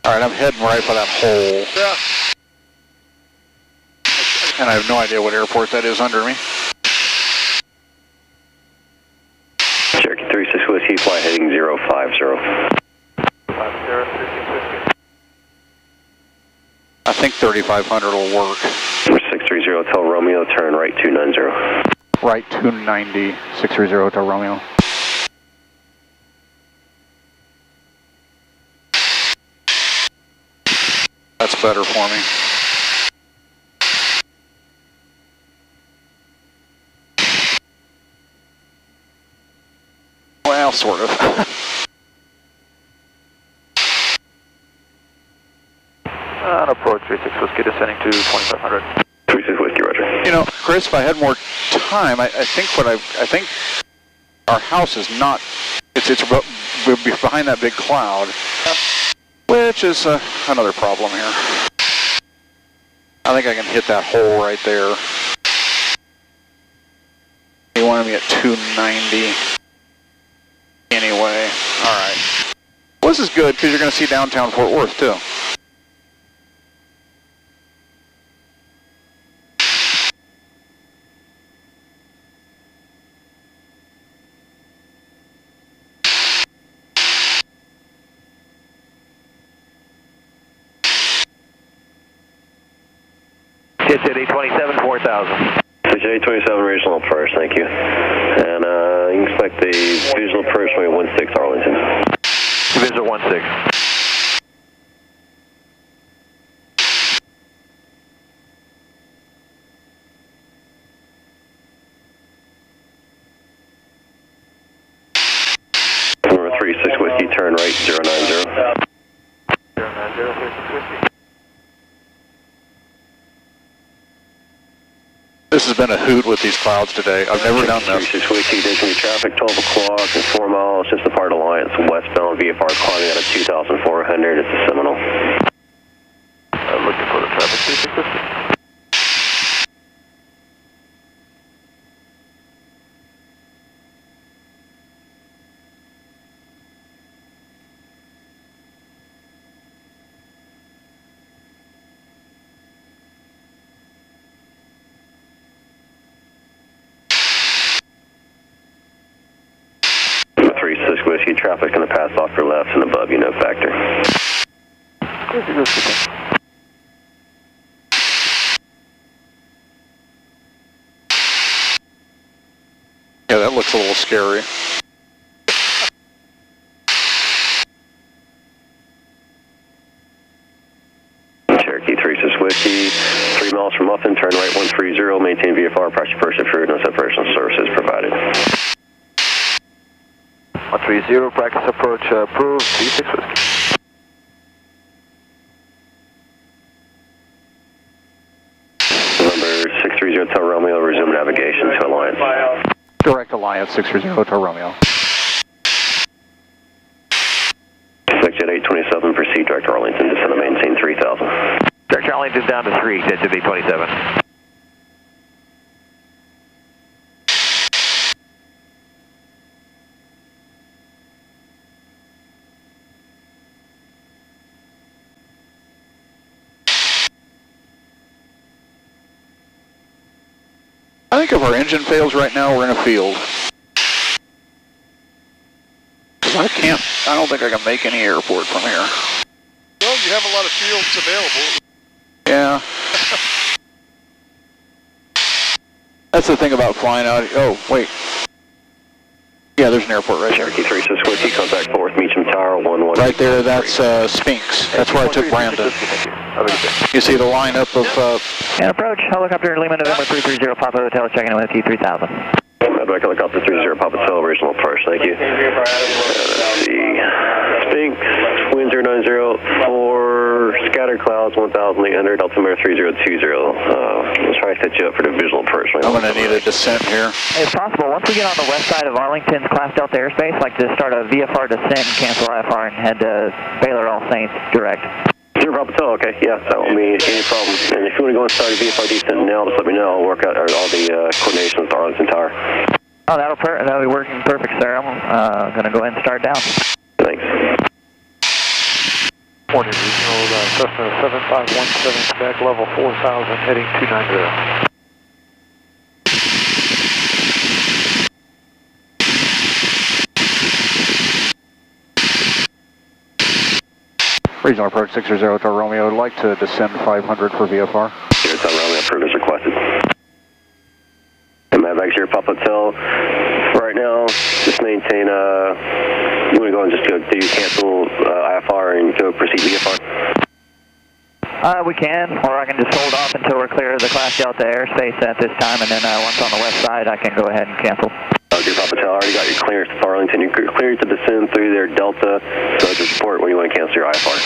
All right, I'm heading right for that hole. Yeah. And I have no idea what airport that is under me. Cherokee 36 Whiskey, fly heading 050. I think 3,500 will work. 630 Hotel Romeo, turn right 290. Right 290, 630 Hotel Romeo. That's better for me. Well, sort of. On approach 36 Whiskey, descending to 2,500. 36 Whiskey, roger. You know, Chris, if I had more time, I think our house is not. It's behind that big cloud, which is another problem here. I think I can hit that hole right there. He wanted me at 290. Anyway, all right. Well, this is good because you're going to see downtown Fort Worth too. It's at 827, 4,000. J27 regional approach, thank you. And you can expect the visual approach runway 16 Arlington. Visual 16. Number 36 Whiskey, turn right 090. 090, 36 Whiskey. This has been a hoot with these clouds today. I've never done this. 36 Whiskey, Disney traffic, 12 o'clock and 4 miles, just depart Alliance, westbound VFR climbing out of 2,400, it's a Seminole. Looking for the traffic, 36 Whiskey. Whiskey, traffic going to pass off your left and above you, no factor. Yeah, that looks a little scary. Cherokee 36 Whiskey, 3 miles from Muffin, turn right 130, maintain VFR, pressure first approved, no separation services provided. 130, practice approach approved, 36 Whiskey. Number 630 Hotel Romeo, resume navigation to Alliance. Direct Alliance, 630 Hotel Romeo. Section 827, proceed direct Arlington, descend to maintain 3,000. Direct Arlington down to 3, that's at 827. I think if our engine fails right now, we're in a field. I don't think I can make any airport from here. Well, you have a lot of fields available. Yeah. That's the thing about flying out. Oh, wait. Yeah, there's an airport right there. Cherokee 36 Whiskey, contact 4th Meacham Tower 11. Right there, that's Spinks. That's where I took Brandon. You see the lineup of... And approach, helicopter Lima November 330 Papa Hotel, checking in with T3000. Back helicopter 30 Papa Hotel, regional approach, thank you. Let's see. Spinks, wind 090, 4 scattered clouds, 1,800, altimeter 3020. Let's try to set you up for the visual approach. I'm going to need a descent here. If possible, once we get on the west side of Arlington's Class Delta airspace, like to start a VFR descent and cancel IFR and head to Baylor All Saints direct. 0 Papa Hotel, okay, yeah, that won't be any problem. And if you want to go and start a VFR descent now, just let me know. I'll work out all the coordination with Arlington Tower. Oh, that'll be working perfect, sir. I'm going to go ahead and start down. Thanks. Morning, regional, Cessna 7517, Quebec, level 4000, heading 290. Regional approach 630 to Romeo. I'd like to descend 500 for VFR. Here, it's on Romeo, approach is requested. And Mavic here, Papa Hotel. Right now, just maintain, you want to go and just do cancel IFR and go proceed VFR? We can, or I can just hold off until we're clear of the Class Delta airspace at this time, and then once on the west side, I can go ahead and cancel. Dear Papa Hotel, I already got your clearance to Arlington. You're cleared to descend through their Delta, so just report when you want to cancel your IFR.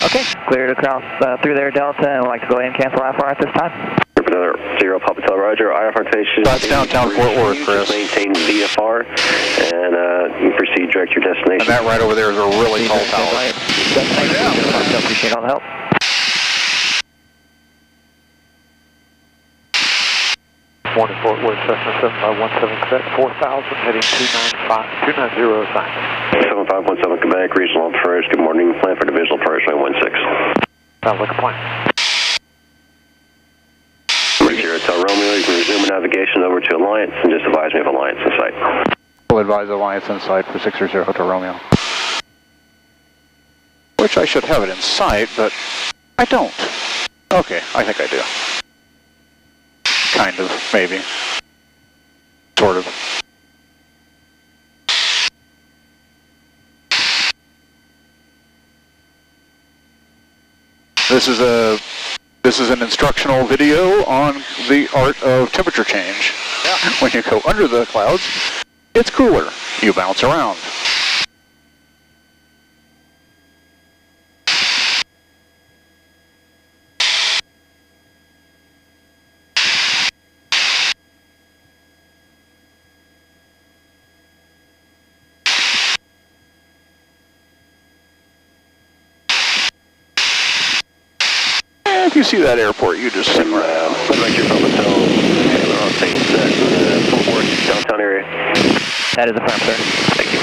Okay, cleared across through their Delta, and I'd like to go ahead and cancel IFR at this time. 0 Papa Hotel, Roger. IFR station. That's downtown Fort Worth, Chris. Maintain VFR, and you proceed direct your destination. And that right over there is a really tall tower. I appreciate all the help. Morning, Fort Worth, Cessna 7517, Quebec, 4000, heading 290 assignment. 7517 Quebec, regional approach. Good morning. Plan for divisional approach, 916. Sounds like a plan. Here, Hotel Romeo. You can resume navigation over to Alliance and just advise me of Alliance in sight. We'll advise Alliance in sight for 630 to Romeo. Which I should have it in sight, but I don't. Okay, I think I do. Kind of, maybe. Sort of. This is an instructional video on the art of temperature change. Yeah. When you go under the clouds, it's cooler. You bounce around. If you see that airport, you just sing around. Put back your Papa Hotel, Taylor on St. Fort Worth, downtown area. That is a firm, sir. Thank you.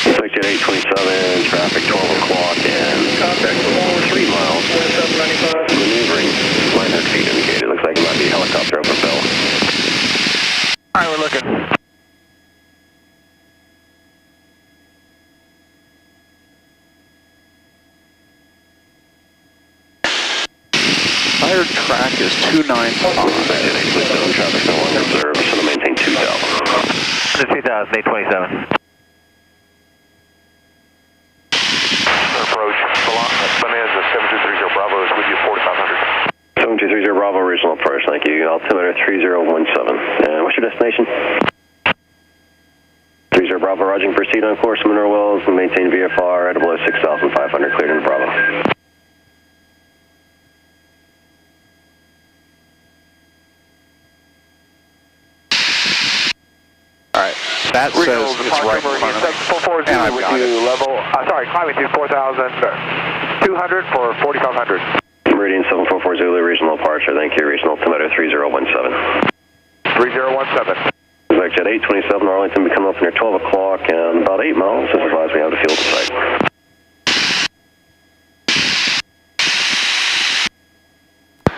Section 827, traffic 12 o'clock, and contact for 3 miles. Maneuvering, 900 feet indicated. Looks like it might be a helicopter over Bell. Alright, we're looking. Fired track is 295. Traffic no longer observed, so to maintain 2000. The 2000, 827. Approach, Bonanza 7230 Bravo is with you, 4500. 7230 Bravo, regional approach, thank you. Altimeter 3017. And what's your destination? 30 Bravo, roger, proceed on course, Mineral Wells, and maintain VFR at below 6,500, cleared in Bravo. Alright, that says it's right in front of me. 7440 with you, level, climbing to 4,200 for 4,500. Meridian 744 Zulu, regional departure, thank you, regional altimeter 3017. 3017. Jet 827 Arlington, we come up near 12 o'clock and about 8 miles, as advised we have the field in sight.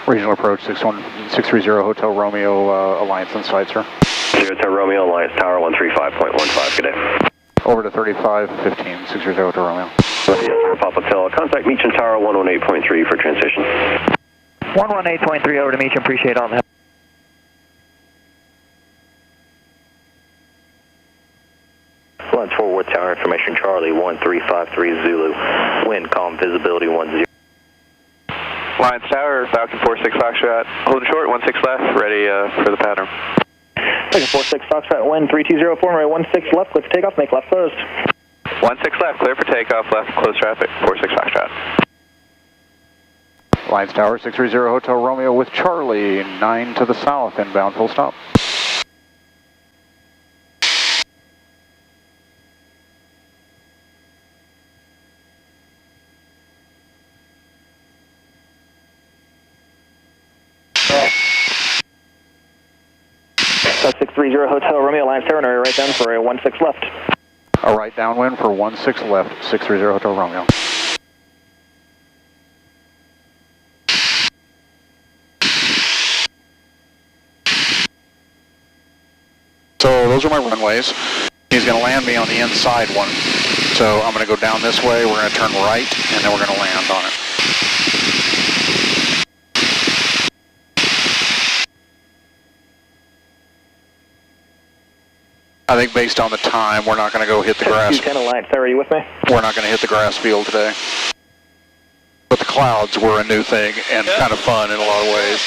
Regional approach 630 Hotel Romeo, Alliance in sight, sir. Hotel Romeo, Alliance Tower 135.15, good day. Over to 3515, 630 Hotel Romeo. Papa Hotel, contact Meacham Tower 118.3 for transition. 118.3 over to Meacham, appreciate all that. Lines forward tower information, Charlie 1353 Zulu, wind calm, visibility 10. Lines Tower, Falcon 46 Foxtrot, holding short, 16 left, ready for the pattern. Falcon 46 Foxtrot, wind 3204, runway 16 left, clear for takeoff, make left closed. 16 left, clear for takeoff, left, close traffic, 46 Foxtrot. Alliance Tower 630 Hotel Romeo with Charlie, 9 to the south, inbound full stop. South 630 Hotel Romeo, Alliance Tower, right down for a 16 left. A right downwind for 16 left, 630 Hotel Romeo. So those are my runways. He's going to land me on the inside one. So I'm going to go down this way, we're going to turn right, and then we're going to land on it. I think based on the time, we're not going to go hit the grass. 210 Alliance Tower, are you with me? We're not going to hit the grass field today. But the clouds were a new thing and kind of fun in a lot of ways.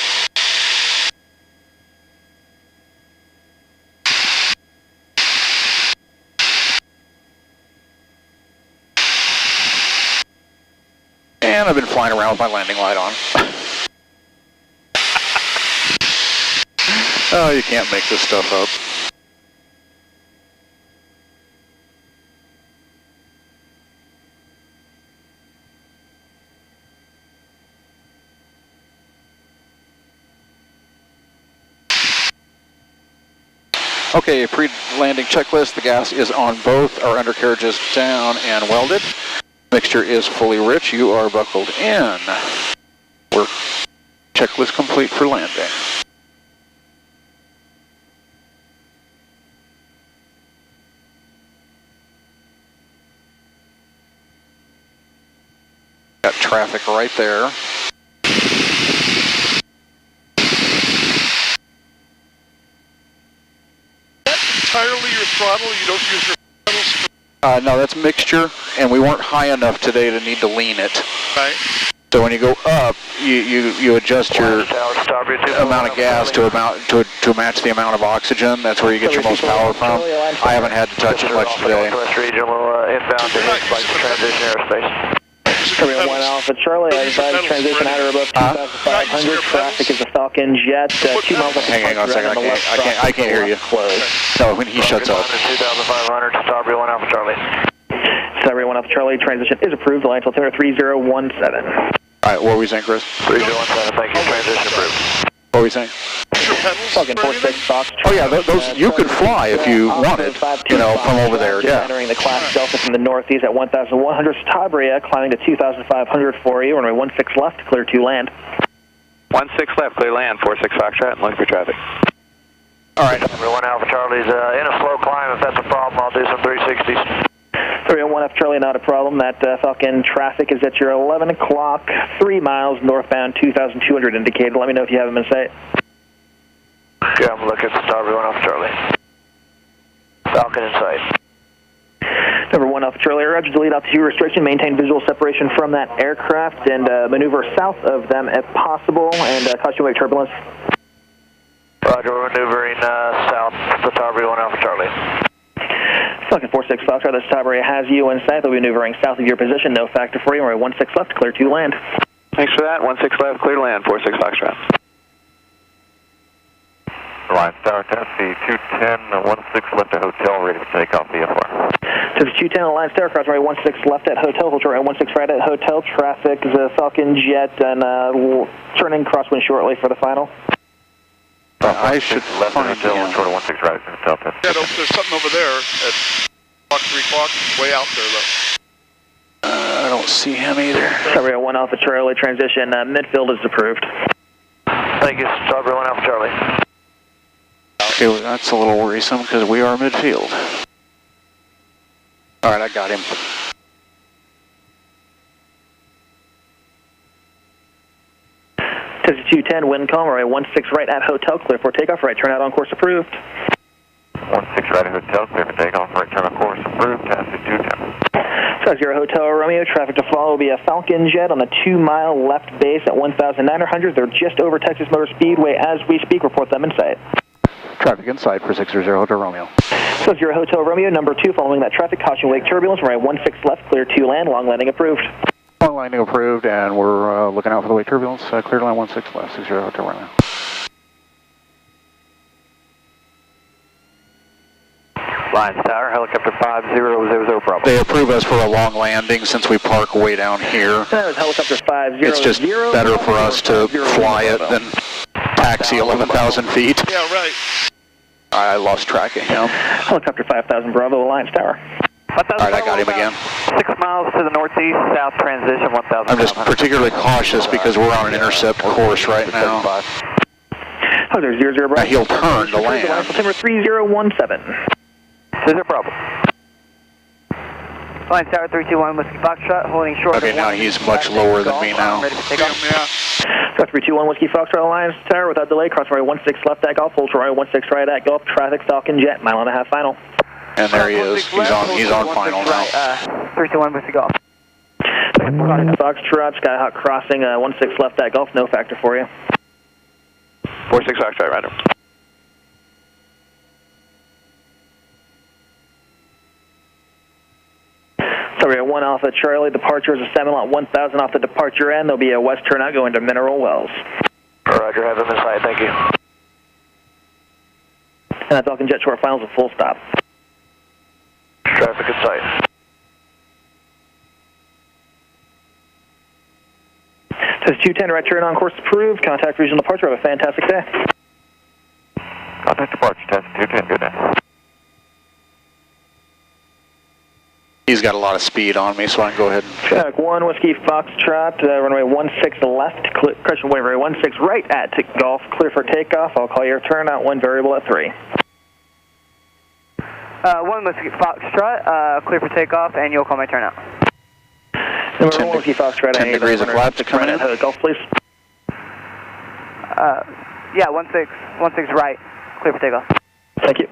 And I've been flying around with my landing light on. Oh, you can't make this stuff up. Okay, pre-landing checklist. The gas is on both. Our undercarriage is down and welded. Mixture is fully rich. You are buckled in. We're checklist complete for landing. Got traffic right there. Entirely your throttle, you don't use your pedals? No, that's mixture, and we weren't high enough today to need to lean it. Right. So when you go up, you adjust your amount of gas to match the amount of oxygen. That's where you get your most power from. I haven't had to touch it much today. Regional inbound to transition aerospace. Korea 1 Alpha Charlie, I advise transition at or above 2,500. Traffic is a Falcon Jet. 2 miles off the hang on a second, I can't hear you. No, when he shuts up. 2,500 to Starbreeze 1 Alpha Charlie. Starbreeze 1 Alpha Charlie, transition is approved. Alliance altimeter 3017. Alright, what were we saying, Chris? 3017, thank you, transition approved. What were we saying? Falcon 46 Fox. Oh yeah, those you could fly if you wanted, you know, from over there, yeah. Entering the class Delta from the northeast at 1,100. Stabria climbing to 2,500 for you. Runway 16 left, clear to land. 16 left, clear land, 46 Foxtrot, and looking for traffic. Alright. 1 Alpha Charlie's in a slow climb. If that's a problem, I'll do some 360s. 301 F Charlie, not a problem. That Falcon traffic is at your 11 o'clock, 3 miles northbound, 2,200 indicated. Let me know if you have them in sight. Yeah, I'm looking at Starbreeze 1 Alpha Charlie. Falcon in sight. Number 1 Alpha Charlie, roger, delete altitude restriction, maintain visual separation from that aircraft, and maneuver south of them if possible, and caution wave turbulence. Roger, we're maneuvering south to Starbreeze 1 Alpha Charlie. Falcon 46 Foxtrot, this Starbreeze has you in sight. They'll be maneuvering south of your position, no factor for you. We're at 16 left, clear to land. Thanks for that, 16 left, clear to land, 46 Foxtrot. Alliance Tower, Tennessee 210, 16 left at hotel, ready for takeoff VFR. So it's 210 Alliance Tower, cross runway 16 left at hotel, hold short runway 16 right at hotel. Traffic is a Falcon Jet, and we'll turn in crosswind shortly for the final. I should left at hotel, one short of 16 right at hotel. Yeah, there's something over there at 3 o'clock, way out there though. I don't see him either. Sorry, 1 Alpha Charlie transition, midfield is approved. Thank you, Strawberry 1 Alpha Charlie. Okay, well, that's a little worrisome because we are midfield. All right, I got him. Taxi 210, wind calm, runway 16 right at hotel, clear for takeoff, right turn out on course approved. 16 right at hotel, clear for takeoff, right turn on course approved, taxi 210. Star 0 Hotel Romeo, traffic to follow will be a Falcon Jet on the 2-mile left base at 1,900. They're just over Texas Motor Speedway as we speak. Report them in sight. Traffic inside for 60 Hotel Romeo. So 0 Hotel Romeo, number 2, following that traffic, caution wake turbulence, runway 16 left, clear to land, long landing approved. Long landing approved, and we're looking out for the wake turbulence. Clear to line 16 left, 60 Hotel Romeo. Lions Tower, helicopter 5000 Bravo. They approve us for a long landing since we park way down here. That was helicopter 50. It's just better for us to fly it than taxi 11,000 feet. Yeah, right. I lost track of him. Helicopter 5000 Bravo, Alliance Tower. All right, I got him again. 6 miles to the northeast, south transition 1,000. I'm just particularly cautious because we're on an intercept course right now. Helicopter 00 Bravo. He'll turn to land. September 3017. 0 Bravo. Lions Tower 321 Whiskey Foxtrot, holding short. Okay, now he's much lower than me now. Ready for takeoff? Star 321 Whiskey Foxtrot, Alliance Tower, without delay, cross runway 16 left at Golf, hold to runway 16 right at Golf, traffic Falcon Jet, mile and a half final. And there he is. He's on final now. 321 Whiskey Golf. Foxtrot, Skyhawk crossing 16 left at Golf, no factor for you. 46 Foxtrot, right. Sorry, 1 Alpha Charlie, departure is a 7 lot 1000 off the departure end. There'll be a west turnout going to Mineral Wells. Roger, have them in sight, thank you. And that Falcon Jet short finals a full stop. Traffic in sight. Says 210, right turn on course approved. Contact regional departure. Have a fantastic day. Contact departure, taxi 210, good day. He's got a lot of speed on me, so I can go ahead and... Check 1 Whiskey Foxtrot, runway 16 left, correction, runway 16 right at Golf, clear for takeoff. I'll call your turnout, 1 variable at 3. 1 Whiskey Foxtrot, clear for takeoff, and you'll call my turnout. Number 1 Whiskey Foxtrot, 10 degrees of flaps coming in. Golf, please. Yeah, 16 right, clear for takeoff. Thank you.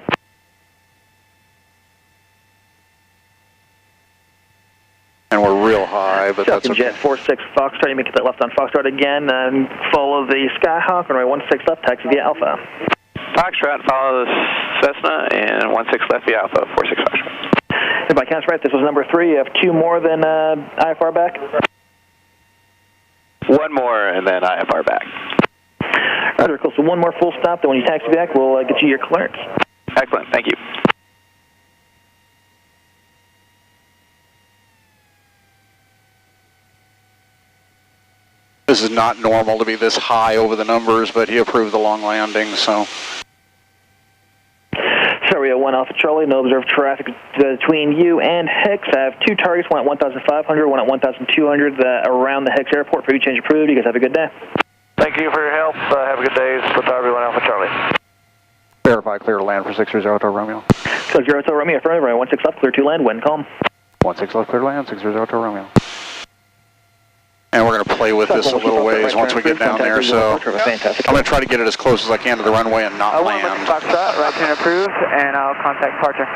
And we're real high, but that's okay. Jet 46 Foxtrot, you make it that left on Foxtrot again, and follow the Skyhawk, runway 16 left, taxi via Alpha. Foxtrot follows Cessna, and 16 left via Alpha, 46 Foxtrot. If I count right, this was number 3. You have 2 more than IFR back? 1 more, and then IFR back. Roger, cool. So 1 more full stop, then when you taxi back, we'll get you your clearance. Excellent, thank you. This is not normal to be this high over the numbers, but he approved the long landing, so... Sorry, 1 Alpha Charlie, no observed traffic between you and Hicks. I have 2 targets, 1 at 1,500, 1 at 1,200 around the Hicks Airport. For you change approved. You guys have a good day. Thank you for your help. Have a good day. It's with 1 Alpha Charlie. Verify clear to land for 60 Hotel Romeo. 60 Hotel Romeo, affirmative, runway 16 left, clear to land, wind calm. 16 left, clear to land, 60 Hotel Romeo. And we're going to play with this a little ways once we get down there, so I'm going to try to get it as close as I can to the runway and not land. Foxtrot, right turn approved, and I'll contact departure.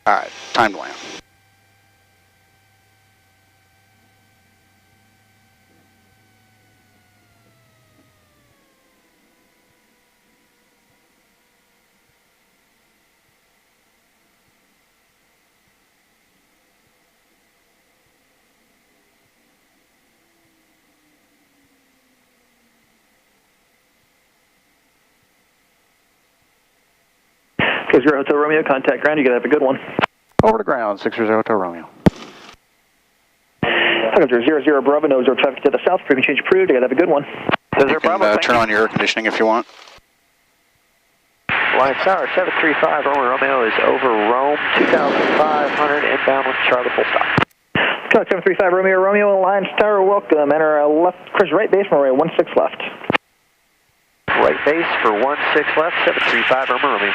All right, time to land. Because you're Hotel Romeo, contact ground, you gotta have a good one. Over to ground, 60 Hotel Romeo. Helicopter 00 Bravo, no zero traffic to the south. Frequency change approved. You have a good one. You can turn on your air conditioning if you want. Line Tower 735 Romeo is over Rome, 2,500 inbound with Charlie full stop. 735 Romeo, Alliance Tower, welcome. Enter left, right base for 16 left. Right base for 16 left, 735 Romeo.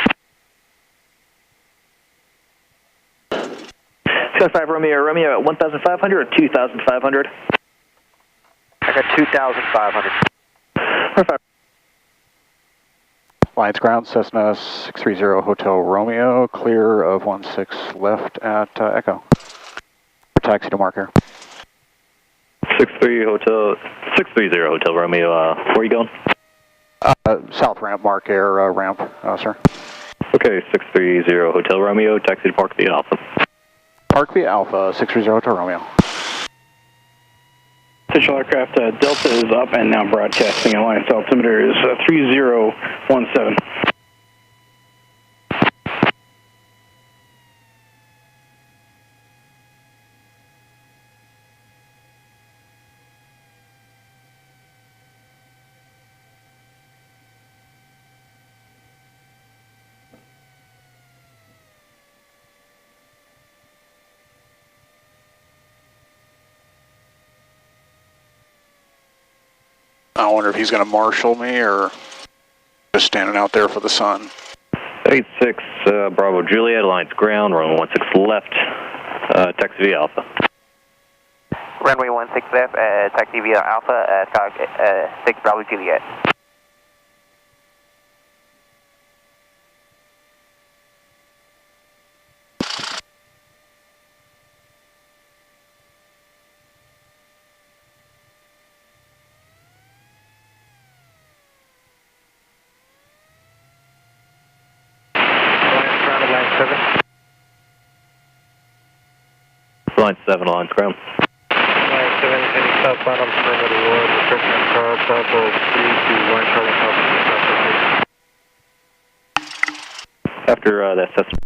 75 Romeo at 1,500 or 2,500? I got 2,500. Perfect. Alliance ground, Cessna 630 Hotel Romeo, clear of 16 left at Echo. Taxi to marker. 630 Hotel Romeo, where are you going? South ramp, Mark Air ramp, sir. Okay, 630 Hotel Romeo, taxi to Park Via Alpha. Park Via Alpha, 630 Hotel Romeo. Official aircraft Delta is up and now broadcasting. Alliance altimeter is 3017. I wonder if he's going to marshal me or just standing out there for the sun. 86 Bravo Juliet, Alliance ground, runway 16 left, taxi via Alpha. Runway 16 left, taxi via Alpha, 6 Bravo Juliet. Line 7, Alliance ground. Line 7, any southbound on perimeter road, restriction car, Bravo 3 to 1 Charlie Papa. After that Cessna.